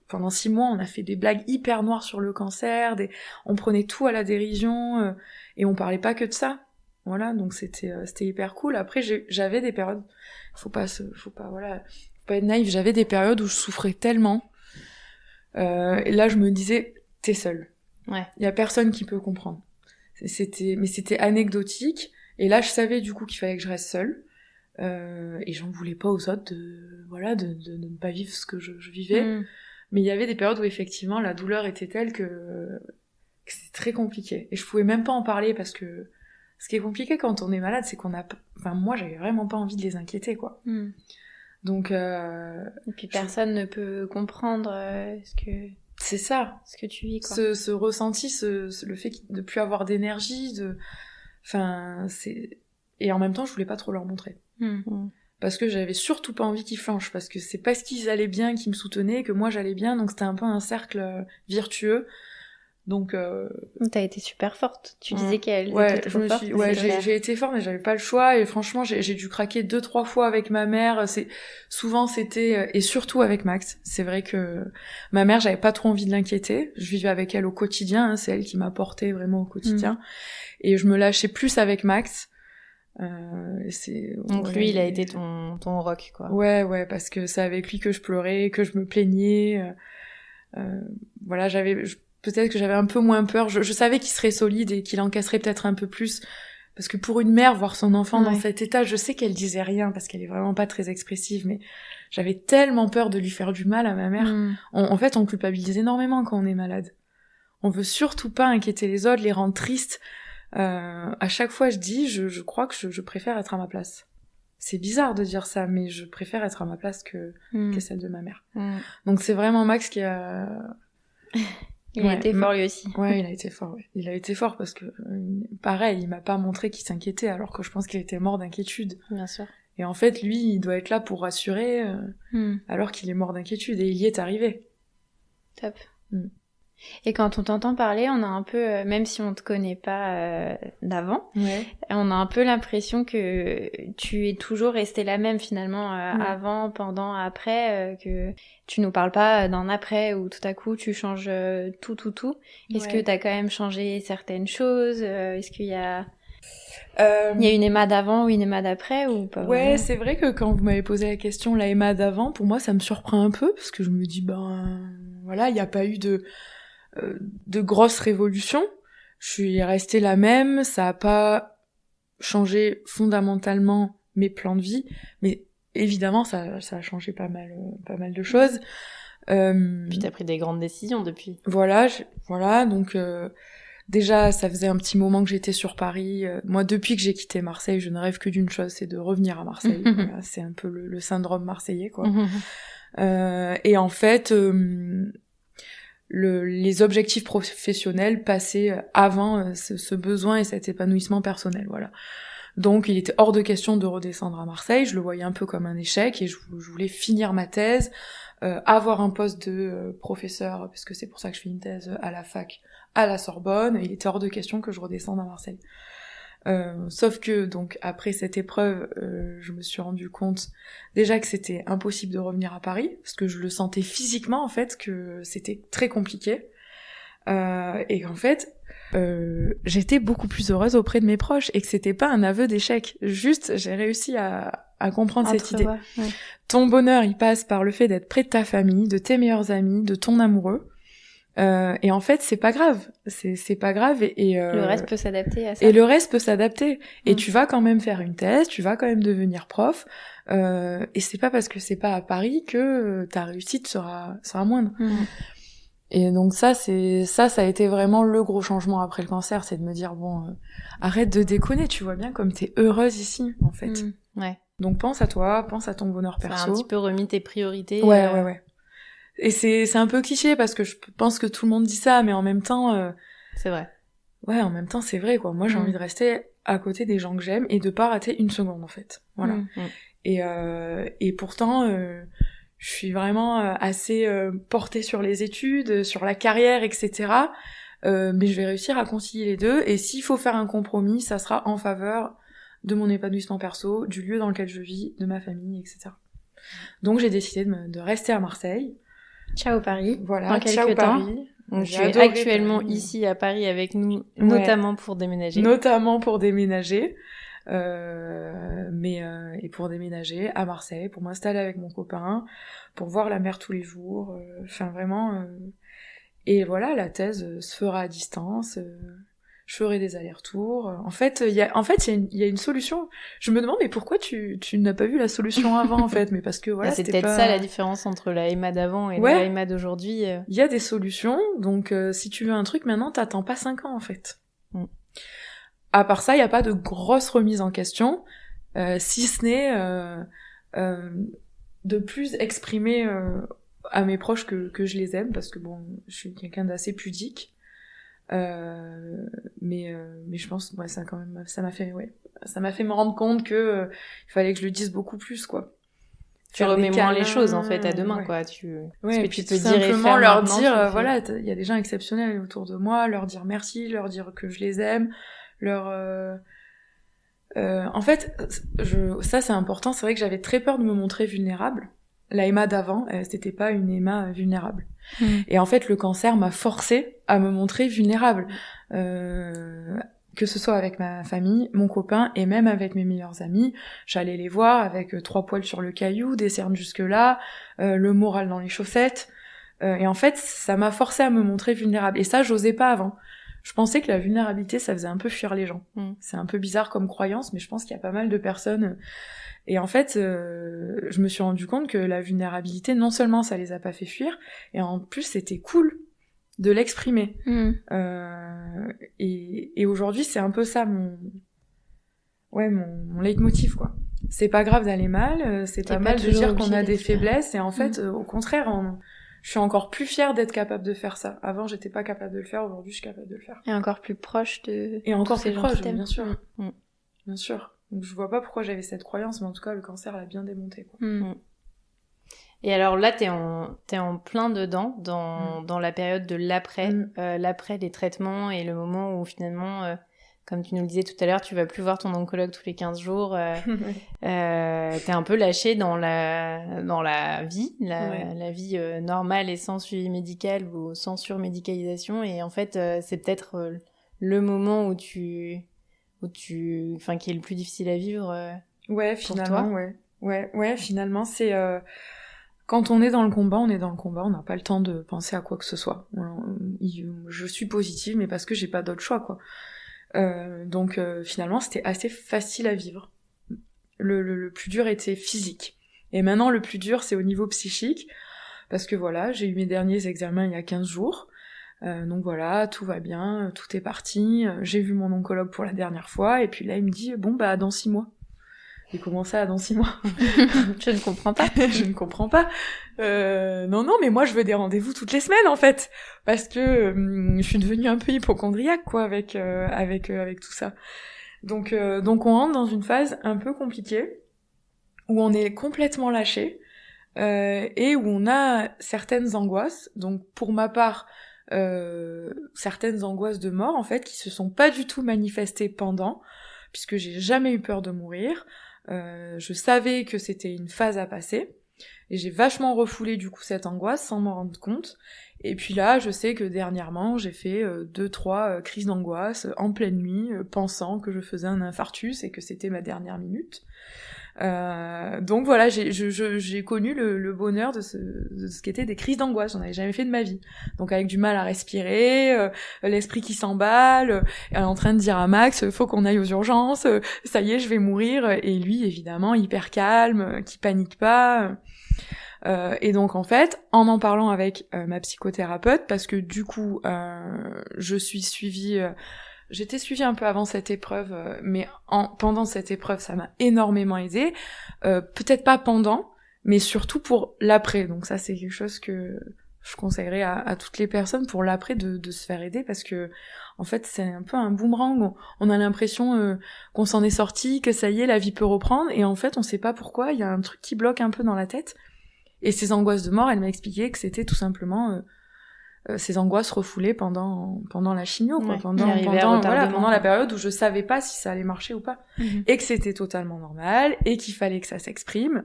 [SPEAKER 3] Pendant 6 mois, on a fait des blagues hyper noires sur le cancer, on prenait tout à la dérision, et on parlait pas que de ça. Voilà, donc c'était hyper cool. Après, j'avais des périodes, faut pas être naïf, j'avais des périodes où je souffrais tellement, et là je me disais, t'es seule. Y a personne qui peut comprendre. Mais c'était anecdotique, et là je savais du coup qu'il fallait que je reste seule. Et j'en voulais pas aux autres de ne pas vivre ce que je vivais. Mais il y avait des périodes où effectivement la douleur était telle que c'était très compliqué. Et je pouvais même pas en parler parce que ce qui est compliqué quand on est malade, c'est qu'on a... Enfin, moi, j'avais vraiment pas envie de les inquiéter, quoi. Donc...
[SPEAKER 1] Et puis personne ne peut comprendre
[SPEAKER 3] c'est ça.
[SPEAKER 1] Ce que tu vis, quoi.
[SPEAKER 3] Ce ressenti, le fait de plus avoir d'énergie, Enfin, c'est... Et en même temps, je voulais pas trop leur montrer. Parce que j'avais surtout pas envie qu'ils flanchent, parce que c'est parce qu'ils allaient bien qu'ils me soutenaient que moi j'allais bien, donc c'était un peu un cercle virtueux. Donc
[SPEAKER 1] t'as été super forte. Tu disais qu'elle était trop forte.
[SPEAKER 3] J'ai été forte, mais j'avais pas le choix, et franchement j'ai dû craquer 2-3 fois avec ma mère. Souvent c'était, et surtout avec Max. C'est vrai que ma mère, j'avais pas trop envie de l'inquiéter. Je vivais avec elle au quotidien, hein, c'est elle qui m'a portée vraiment au quotidien. Et je me lâchais plus avec Max.
[SPEAKER 2] Donc lui, il a été ton rock, quoi.
[SPEAKER 3] Ouais, parce que c'est avec lui que je pleurais, que je me plaignais. Voilà, peut-être que j'avais un peu moins peur. Je savais qu'il serait solide et qu'il encaisserait peut-être un peu plus. Parce que pour une mère, voir son enfant dans cet état, je sais qu'elle disait rien parce qu'elle est vraiment pas très expressive, mais j'avais tellement peur de lui faire du mal à ma mère. En fait, on culpabilise énormément quand on est malade. On veut surtout pas inquiéter les autres, les rendre tristes. À chaque fois, je crois que je préfère être à ma place. C'est bizarre de dire ça, mais je préfère être à ma place que celle de ma mère. Donc c'est vraiment Max qui a...
[SPEAKER 1] Il a été fort lui aussi.
[SPEAKER 3] Ouais, il a été fort. Ouais. Il a été fort parce que, pareil, il m'a pas montré qu'il s'inquiétait alors que je pense qu'il était mort d'inquiétude.
[SPEAKER 2] Bien sûr.
[SPEAKER 3] Et en fait, lui, il doit être là pour rassurer alors qu'il est mort d'inquiétude, et il y est arrivé.
[SPEAKER 1] Top. Et quand on t'entend parler, on a un peu, même si on te connaît pas d'avant, on a un peu l'impression que tu es toujours restée la même finalement, avant, pendant, après, que tu nous parles pas d'un après où tout à coup tu changes tout. Est-ce que t'as quand même changé certaines choses? Est-ce qu'il y a... Il y a une Emma d'avant ou une Emma d'après ou pas?
[SPEAKER 3] Ouais, c'est vrai que quand vous m'avez posé la question, la Emma d'avant, pour moi ça me surprend un peu parce que je me dis, voilà, il n'y a pas eu de grosses révolutions. Je suis restée la même, ça a pas changé fondamentalement mes plans de vie, mais évidemment ça a changé pas mal de choses.
[SPEAKER 2] Puis t'as pris des grandes décisions depuis.
[SPEAKER 3] Voilà, donc déjà ça faisait un petit moment que j'étais sur Paris. Moi, depuis que j'ai quitté Marseille, je ne rêve que d'une chose, c'est de revenir à Marseille. Voilà, c'est un peu le syndrome marseillais, quoi. Et en fait, les objectifs professionnels passaient avant ce besoin et cet épanouissement personnel, voilà. Donc il était hors de question de redescendre à Marseille, je le voyais un peu comme un échec et je voulais finir ma thèse, avoir un poste de professeur, parce que c'est pour ça que je fais une thèse à la fac à la Sorbonne, et il était hors de question que je redescende à Marseille. Sauf que donc après cette épreuve, je me suis rendu compte déjà que c'était impossible de revenir à Paris, parce que je le sentais physiquement en fait que c'était très compliqué, et qu'en fait j'étais beaucoup plus heureuse auprès de mes proches et que c'était pas un aveu d'échec. Juste j'ai réussi à comprendre cette idée. Ton bonheur il passe par le fait d'être près de ta famille, de tes meilleurs amis, de ton amoureux. Et en fait, c'est pas grave. C'est pas grave et
[SPEAKER 1] le reste peut s'adapter à ça.
[SPEAKER 3] Et le reste peut s'adapter. Et tu vas quand même faire une thèse, tu vas quand même devenir prof. Et c'est pas parce que c'est pas à Paris que ta réussite sera moindre. Et donc ça a été vraiment le gros changement après le cancer, c'est de me dire arrête de déconner, tu vois bien comme t'es heureuse ici, en fait.
[SPEAKER 2] Ouais.
[SPEAKER 3] Donc pense à toi, pense à ton bonheur perso.
[SPEAKER 2] Ça a un petit peu remis tes priorités.
[SPEAKER 3] Ouais. Et c'est un peu cliché parce que je pense que tout le monde dit ça, mais en même temps...
[SPEAKER 2] c'est vrai.
[SPEAKER 3] Ouais, en même temps, c'est vrai, quoi. Moi, j'ai envie de rester à côté des gens que j'aime et de pas rater une seconde, en fait. Voilà. Et pourtant, je suis vraiment assez portée sur les études, sur la carrière, etc. Mais je vais réussir à concilier les deux. Et s'il faut faire un compromis, ça sera en faveur de mon épanouissement perso, du lieu dans lequel je vis, de ma famille, etc. Donc, j'ai décidé de rester à Marseille.
[SPEAKER 1] Ciao Paris.
[SPEAKER 3] Voilà,
[SPEAKER 1] dans quelques temps.
[SPEAKER 2] Paris. Donc tu es actuellement ici à Paris avec nous, notamment pour déménager.
[SPEAKER 3] Notamment pour déménager. Et pour déménager à Marseille, pour m'installer avec mon copain, pour voir la mer tous les jours. Enfin vraiment. Et voilà, la thèse se fera à distance. je ferai des allers-retours. En fait, il y a une solution. Je me demande, mais pourquoi tu n'as pas vu la solution avant, en fait? Mais parce que voilà,
[SPEAKER 2] c'est
[SPEAKER 3] c'était
[SPEAKER 2] peut-être
[SPEAKER 3] pas...
[SPEAKER 2] ça la différence entre la Emma d'avant et la Emma d'aujourd'hui.
[SPEAKER 3] Il y a des solutions, donc si tu veux un truc maintenant, t'attends pas 5 ans, en fait. À part ça, il y a pas de grosse remise en question, si ce n'est de plus exprimer à mes proches que je les aime, parce que bon, je suis quelqu'un d'assez pudique. Mais je pense ça quand même ça m'a fait me rendre compte que il fallait que je le dise beaucoup plus, quoi.
[SPEAKER 2] Tu remets moins les choses en fait à demain, quoi. Parce que
[SPEAKER 3] tu peux dire simplement leur dire voilà, il y a des gens exceptionnels autour de moi, leur dire merci, leur dire que je les aime, leur en fait ça c'est important. C'est vrai que j'avais très peur de me montrer vulnérable. La Emma d'avant, c'était pas une Emma vulnérable. Et en fait, le cancer m'a forcée à me montrer vulnérable. Que ce soit avec ma famille, mon copain, et même avec mes meilleurs amis. J'allais les voir avec 3 poils sur le caillou, des cernes jusque-là, le moral dans les chaussettes. Et en fait, ça m'a forcée à me montrer vulnérable. Et ça, j'osais pas avant. Je pensais que la vulnérabilité, ça faisait un peu fuir les gens. C'est un peu bizarre comme croyance, mais je pense qu'il y a pas mal de personnes... Et en fait, je me suis rendu compte que la vulnérabilité, non seulement ça les a pas fait fuir, et en plus c'était cool de l'exprimer. Et aujourd'hui, c'est un peu ça mon leitmotiv, quoi. C'est pas grave d'aller mal, c'est pas mal de dire qu'on a des faiblesses, et en fait, au contraire, je suis encore plus fière d'être capable de faire ça. Avant, j'étais pas capable de le faire, aujourd'hui, je suis capable de le faire.
[SPEAKER 1] Et encore plus proche de...
[SPEAKER 3] Et encore plus proche, bien sûr. Bien sûr. Donc je vois pas pourquoi j'avais cette croyance, mais en tout cas le cancer l'a bien démonté, quoi.
[SPEAKER 2] Et alors là t'es en plein dedans dans la période de l'après, l'après des traitements et le moment où finalement, comme tu nous le disais tout à l'heure, tu vas plus voir ton oncologue tous les 15 jours. T'es un peu lâché dans la vie, la vie normale et sans suivi médical ou sans surmédicalisation. Et en fait, c'est peut-être le moment qui est le plus difficile à vivre.
[SPEAKER 3] Finalement, ouais, finalement, c'est quand on est dans le combat, on n'a pas le temps de penser à quoi que ce soit. Je suis positive, mais parce que j'ai pas d'autre choix, quoi. Donc finalement, c'était assez facile à vivre. Le plus dur était physique. Et maintenant, le plus dur, c'est au niveau psychique, parce que voilà, j'ai eu mes derniers examens il y a 15 jours. Donc voilà, tout va bien, tout est parti. J'ai vu mon oncologue pour la dernière fois, et puis là il me dit dans 6 mois. Et comment ça, dans 6 mois?
[SPEAKER 1] Je ne comprends pas.
[SPEAKER 3] Je ne comprends pas. Non, mais moi je veux des rendez-vous toutes les semaines en fait, parce que je suis devenue un peu hypocondriaque, quoi, avec tout ça. Donc on rentre dans une phase un peu compliquée où on est complètement lâché et où on a certaines angoisses. Donc pour ma part, certaines angoisses de mort en fait qui se sont pas du tout manifestées pendant, puisque j'ai jamais eu peur de mourir. Je savais que c'était une phase à passer et j'ai vachement refoulé du coup cette angoisse sans m'en rendre compte. Et puis là, je sais que dernièrement, j'ai fait 2-3 crises d'angoisse en pleine nuit, pensant que je faisais un infarctus et que c'était ma dernière minute. Donc voilà, j'ai connu le bonheur de ce qu'étaient des crises d'angoisse. J'en avais jamais fait de ma vie. Donc avec du mal à respirer, l'esprit qui s'emballe, en train de dire à Max, faut qu'on aille aux urgences, ça y est, je vais mourir. Et lui, évidemment, hyper calme, qui panique pas. Et donc en fait, en parlant avec ma psychothérapeute, parce que du coup, je suis suivie... J'étais suivie un peu avant cette épreuve, mais pendant cette épreuve, ça m'a énormément aidée. Peut-être pas pendant, mais surtout pour l'après. Donc ça, c'est quelque chose que je conseillerais à toutes les personnes pour l'après de se faire aider, parce que en fait, c'est un peu un boomerang. On a l'impression qu'on s'en est sorti, que ça y est, la vie peut reprendre, et en fait, on sait pas pourquoi. Il y a un truc qui bloque un peu dans la tête. Et ces angoisses de mort, elle m'a expliqué que c'était tout simplement ces angoisses refoulées pendant la chimio, quoi, pendant la période où je savais pas si ça allait marcher ou pas, et que c'était totalement normal et qu'il fallait que ça s'exprime.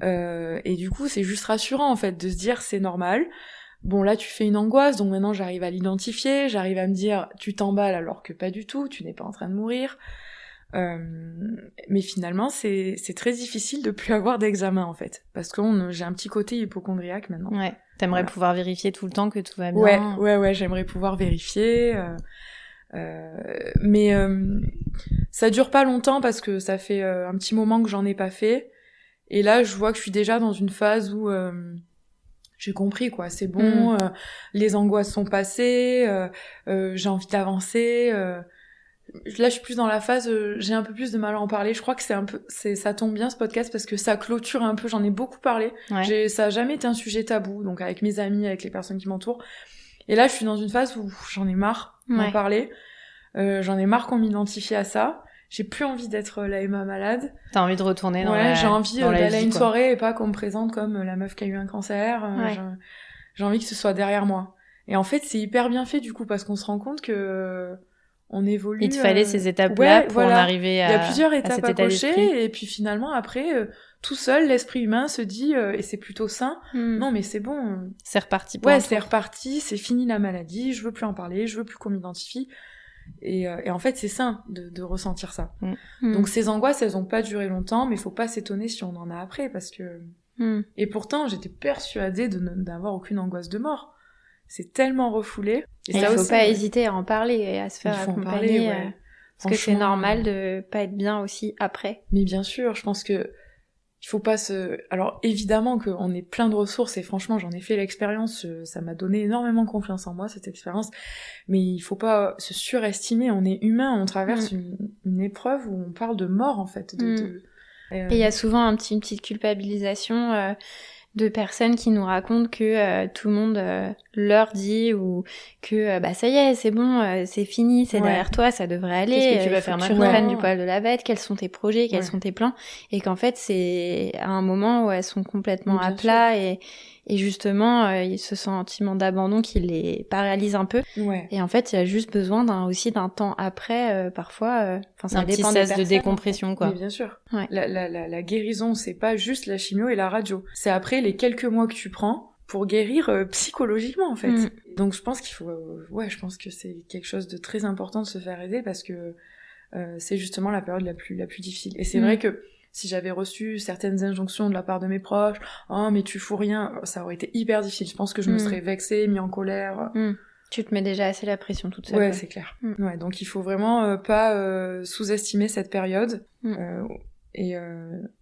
[SPEAKER 3] Et du coup, c'est juste rassurant en fait de se dire c'est normal. Bon, là tu fais une angoisse, donc maintenant j'arrive à l'identifier, j'arrive à me dire tu t'emballes alors que pas du tout, tu n'es pas en train de mourir. Mais finalement c'est très difficile de plus avoir d'examen en fait, parce que j'ai un petit côté hypocondriaque maintenant.
[SPEAKER 2] Ouais, t'aimerais pouvoir vérifier tout le temps que tout va bien.
[SPEAKER 3] Ouais, j'aimerais pouvoir vérifier. Mais ça dure pas longtemps parce que ça fait un petit moment que j'en ai pas fait. Et là, je vois que je suis déjà dans une phase où j'ai compris, quoi. C'est bon, les angoisses sont passées, j'ai envie d'avancer. Là, je suis plus dans la phase, j'ai un peu plus de mal à en parler. Je crois que ça tombe bien ce podcast parce que ça clôture un peu. J'en ai beaucoup parlé. Ouais. Ça a jamais été un sujet tabou, donc avec mes amis, avec les personnes qui m'entourent. Et là, je suis dans une phase où j'en ai marre d'en parler. J'en ai marre qu'on m'identifie à ça. J'ai plus envie d'être la Emma malade.
[SPEAKER 2] T'as envie de retourner dans
[SPEAKER 3] j'ai envie d'aller à une soirée et pas qu'on me présente comme la meuf qui a eu un cancer. J'ai envie que ce soit derrière moi. Et en fait, c'est hyper bien fait du coup parce qu'on se rend compte que on évolue.
[SPEAKER 2] Il te fallait ces étapes-là pour en arriver à.
[SPEAKER 3] Il y a plusieurs étapes à cocher et puis finalement après, tout seul, l'esprit humain se dit et c'est plutôt sain. Non mais c'est bon.
[SPEAKER 2] C'est reparti.
[SPEAKER 3] C'est reparti. C'est fini la maladie. Je veux plus en parler. Je veux plus qu'on m'identifie. Et en fait, c'est sain de ressentir ça. Donc ces angoisses, elles ont pas duré longtemps, mais il faut pas s'étonner si on en a après, parce que... Et pourtant, j'étais persuadée d'avoir aucune angoisse de mort. C'est tellement refoulé.
[SPEAKER 1] Et il faut pas hésiter à en parler et à se faire accompagner, parce que c'est normal de pas être bien aussi après.
[SPEAKER 3] Mais bien sûr, je pense que il faut pas se... Alors évidemment qu'on est plein de ressources et franchement j'en ai fait l'expérience, ça m'a donné énormément confiance en moi cette expérience, mais il faut pas se surestimer, on est humain, on traverse une épreuve où on parle de mort en fait.
[SPEAKER 1] Et il y a souvent une petite culpabilisation de personnes qui nous racontent que tout le monde leur dit ou que ça y est, c'est bon, c'est fini, c'est derrière toi, ça devrait aller.
[SPEAKER 2] Qu'est-ce que tu vas faire maintenant ?
[SPEAKER 1] Tu reprennes du poil de la bête, quels sont tes projets, quels sont tes plans, et qu'en fait c'est à un moment où elles sont complètement à plat et justement il y a ce sentiment d'abandon qui les paralyse un peu. Et en fait il y a juste besoin aussi d'un temps après parfois.
[SPEAKER 2] Ça dépend des personnes, de décompression quoi.
[SPEAKER 3] Mais bien sûr. La guérison c'est pas juste la chimio et la radio. C'est après les quelques mois que tu prends pour guérir psychologiquement en fait. Donc je pense je pense que c'est quelque chose de très important de se faire aider parce que c'est justement la période la plus difficile. Et c'est vrai que si j'avais reçu certaines injonctions de la part de mes proches, oh mais tu fous rien, ça aurait été hyper difficile. Je pense que je me serais vexée, mis en colère.
[SPEAKER 1] Tu te mets déjà assez la pression toute seule.
[SPEAKER 3] Ouais, c'est clair. Donc il faut vraiment pas sous-estimer cette période et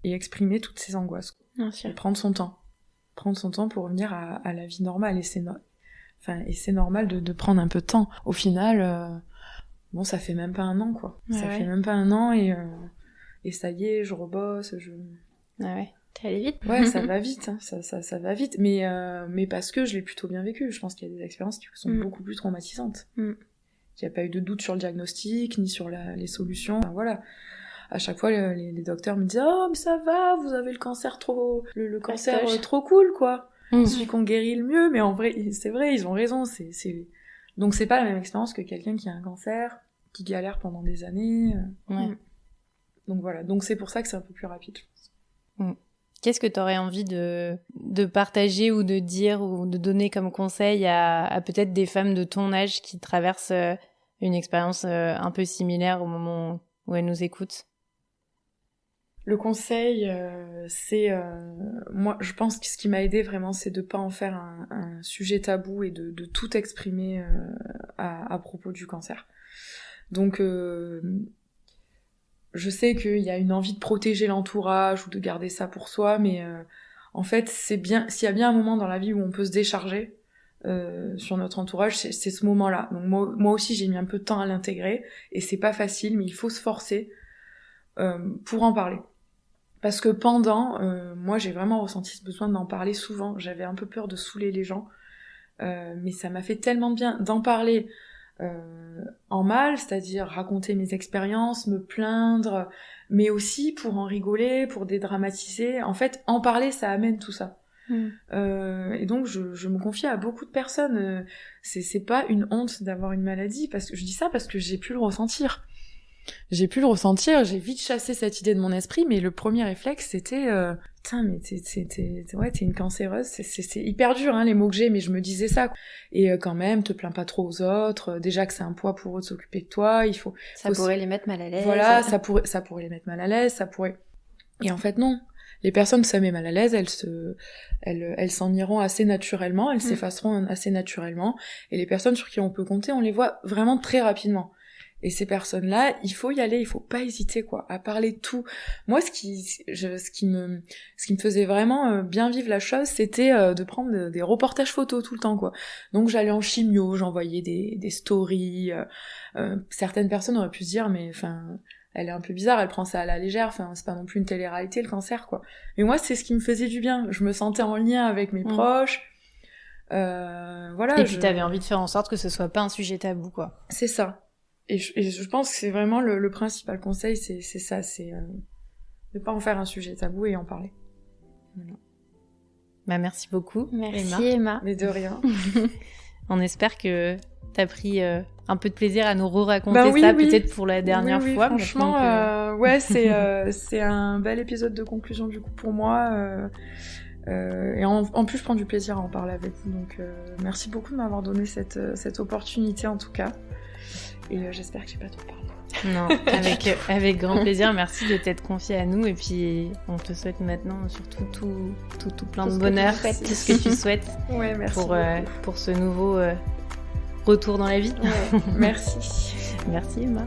[SPEAKER 3] exprimer toutes ces angoisses.
[SPEAKER 1] Bien sûr.
[SPEAKER 3] Et prendre son temps pour revenir à la vie normale. Et c'est normal de prendre un peu de temps. Au final, ça fait même pas un an, quoi. Ça fait même pas un an et ça y est, je rebosse,
[SPEAKER 1] Ah ouais, t'es allé vite.
[SPEAKER 3] Ouais, ça va vite, hein. Ça va vite. Mais parce que je l'ai plutôt bien vécu. Je pense qu'il y a des expériences qui sont beaucoup plus traumatisantes. Il n'y a pas eu de doute sur le diagnostic, ni sur les solutions. Enfin, voilà. À chaque fois, les docteurs me disaient « Oh, mais ça va, vous avez le cancer le cancer trop cool, quoi. Celui qu'on guérit le mieux. » Mais en vrai, c'est vrai, ils ont raison. Donc c'est pas la même expérience que quelqu'un qui a un cancer, qui galère pendant des années. Donc voilà, donc c'est pour ça que c'est un peu plus rapide, je pense.
[SPEAKER 2] Qu'est-ce que tu aurais envie de partager ou de dire ou de donner comme conseil à peut-être des femmes de ton âge qui traversent une expérience un peu similaire au moment où elles nous écoutent ?
[SPEAKER 3] Le conseil, c'est... moi, je pense que ce qui m'a aidée vraiment, c'est de pas en faire un sujet tabou et de tout exprimer à propos du cancer. Donc... je sais qu'il y a une envie de protéger l'entourage ou de garder ça pour soi, mais en fait, c'est bien. S'il y a bien un moment dans la vie où on peut se décharger sur notre entourage, c'est ce moment-là. Donc moi aussi, j'ai mis un peu de temps à l'intégrer, et c'est pas facile, mais il faut se forcer pour en parler. Parce que moi, j'ai vraiment ressenti ce besoin d'en parler souvent. J'avais un peu peur de saouler les gens, mais ça m'a fait tellement de bien d'en parler. En mal, c'est-à-dire raconter mes expériences, me plaindre, mais aussi pour en rigoler, pour dédramatiser. En fait, en parler, ça amène tout ça. Et donc, je me confie à beaucoup de personnes. C'est pas une honte d'avoir une maladie, parce que je dis ça parce que j'ai pu le ressentir. J'ai vite chassé cette idée de mon esprit, mais le premier réflexe, c'était putain, mais t'es une cancéreuse, c'est hyper dur, hein, les mots que j'ai, mais je me disais ça. Et quand même, te plains pas trop aux autres, déjà que c'est un poids pour eux de s'occuper de toi,
[SPEAKER 1] pourrait les mettre mal à l'aise.
[SPEAKER 3] Voilà, ça pourrait les mettre mal à l'aise, ça pourrait... Et en fait, non. Les personnes ça met mal à l'aise, elles s'en iront assez naturellement, elles s'effaceront assez naturellement, et les personnes sur qui on peut compter, on les voit vraiment très rapidement. Et ces personnes-là, il faut y aller, il faut pas hésiter, quoi, à parler de tout. Moi, ce qui me faisait vraiment bien vivre la chose, c'était de prendre des reportages photos tout le temps, quoi. Donc j'allais en chimio, j'envoyais des stories. Certaines personnes auraient pu se dire, mais enfin, elle est un peu bizarre, elle prend ça à la légère. Enfin, c'est pas non plus une télé-réalité, le cancer, quoi. Mais moi, c'est ce qui me faisait du bien. Je me sentais en lien avec mes proches. Voilà.
[SPEAKER 2] Et puis t'avais envie de faire en sorte que ce soit pas un sujet tabou, quoi.
[SPEAKER 3] C'est ça. Et je pense que c'est vraiment le principal conseil, c'est ça, c'est de pas en faire un sujet tabou et en parler. Voilà.
[SPEAKER 2] Bah merci beaucoup.
[SPEAKER 1] Merci Emma.
[SPEAKER 3] Mais de rien.
[SPEAKER 2] On espère que t'as pris un peu de plaisir à nous re-raconter ça, peut-être pour la dernière fois.
[SPEAKER 3] Franchement, ouais, c'est un bel épisode de conclusion du coup pour moi. Et en plus, je prends du plaisir à en parler avec vous. Donc, merci beaucoup de m'avoir donné cette opportunité en tout cas. Et j'espère que j'ai pas trop parlé.
[SPEAKER 2] Non, avec grand plaisir. Merci de t'être confiée à nous. Et puis, on te souhaite maintenant surtout tout plein de bonheur, tout ce que tu souhaites
[SPEAKER 3] ouais, merci
[SPEAKER 2] pour ce nouveau retour dans la vie.
[SPEAKER 3] Ouais, merci.
[SPEAKER 2] Merci Emma.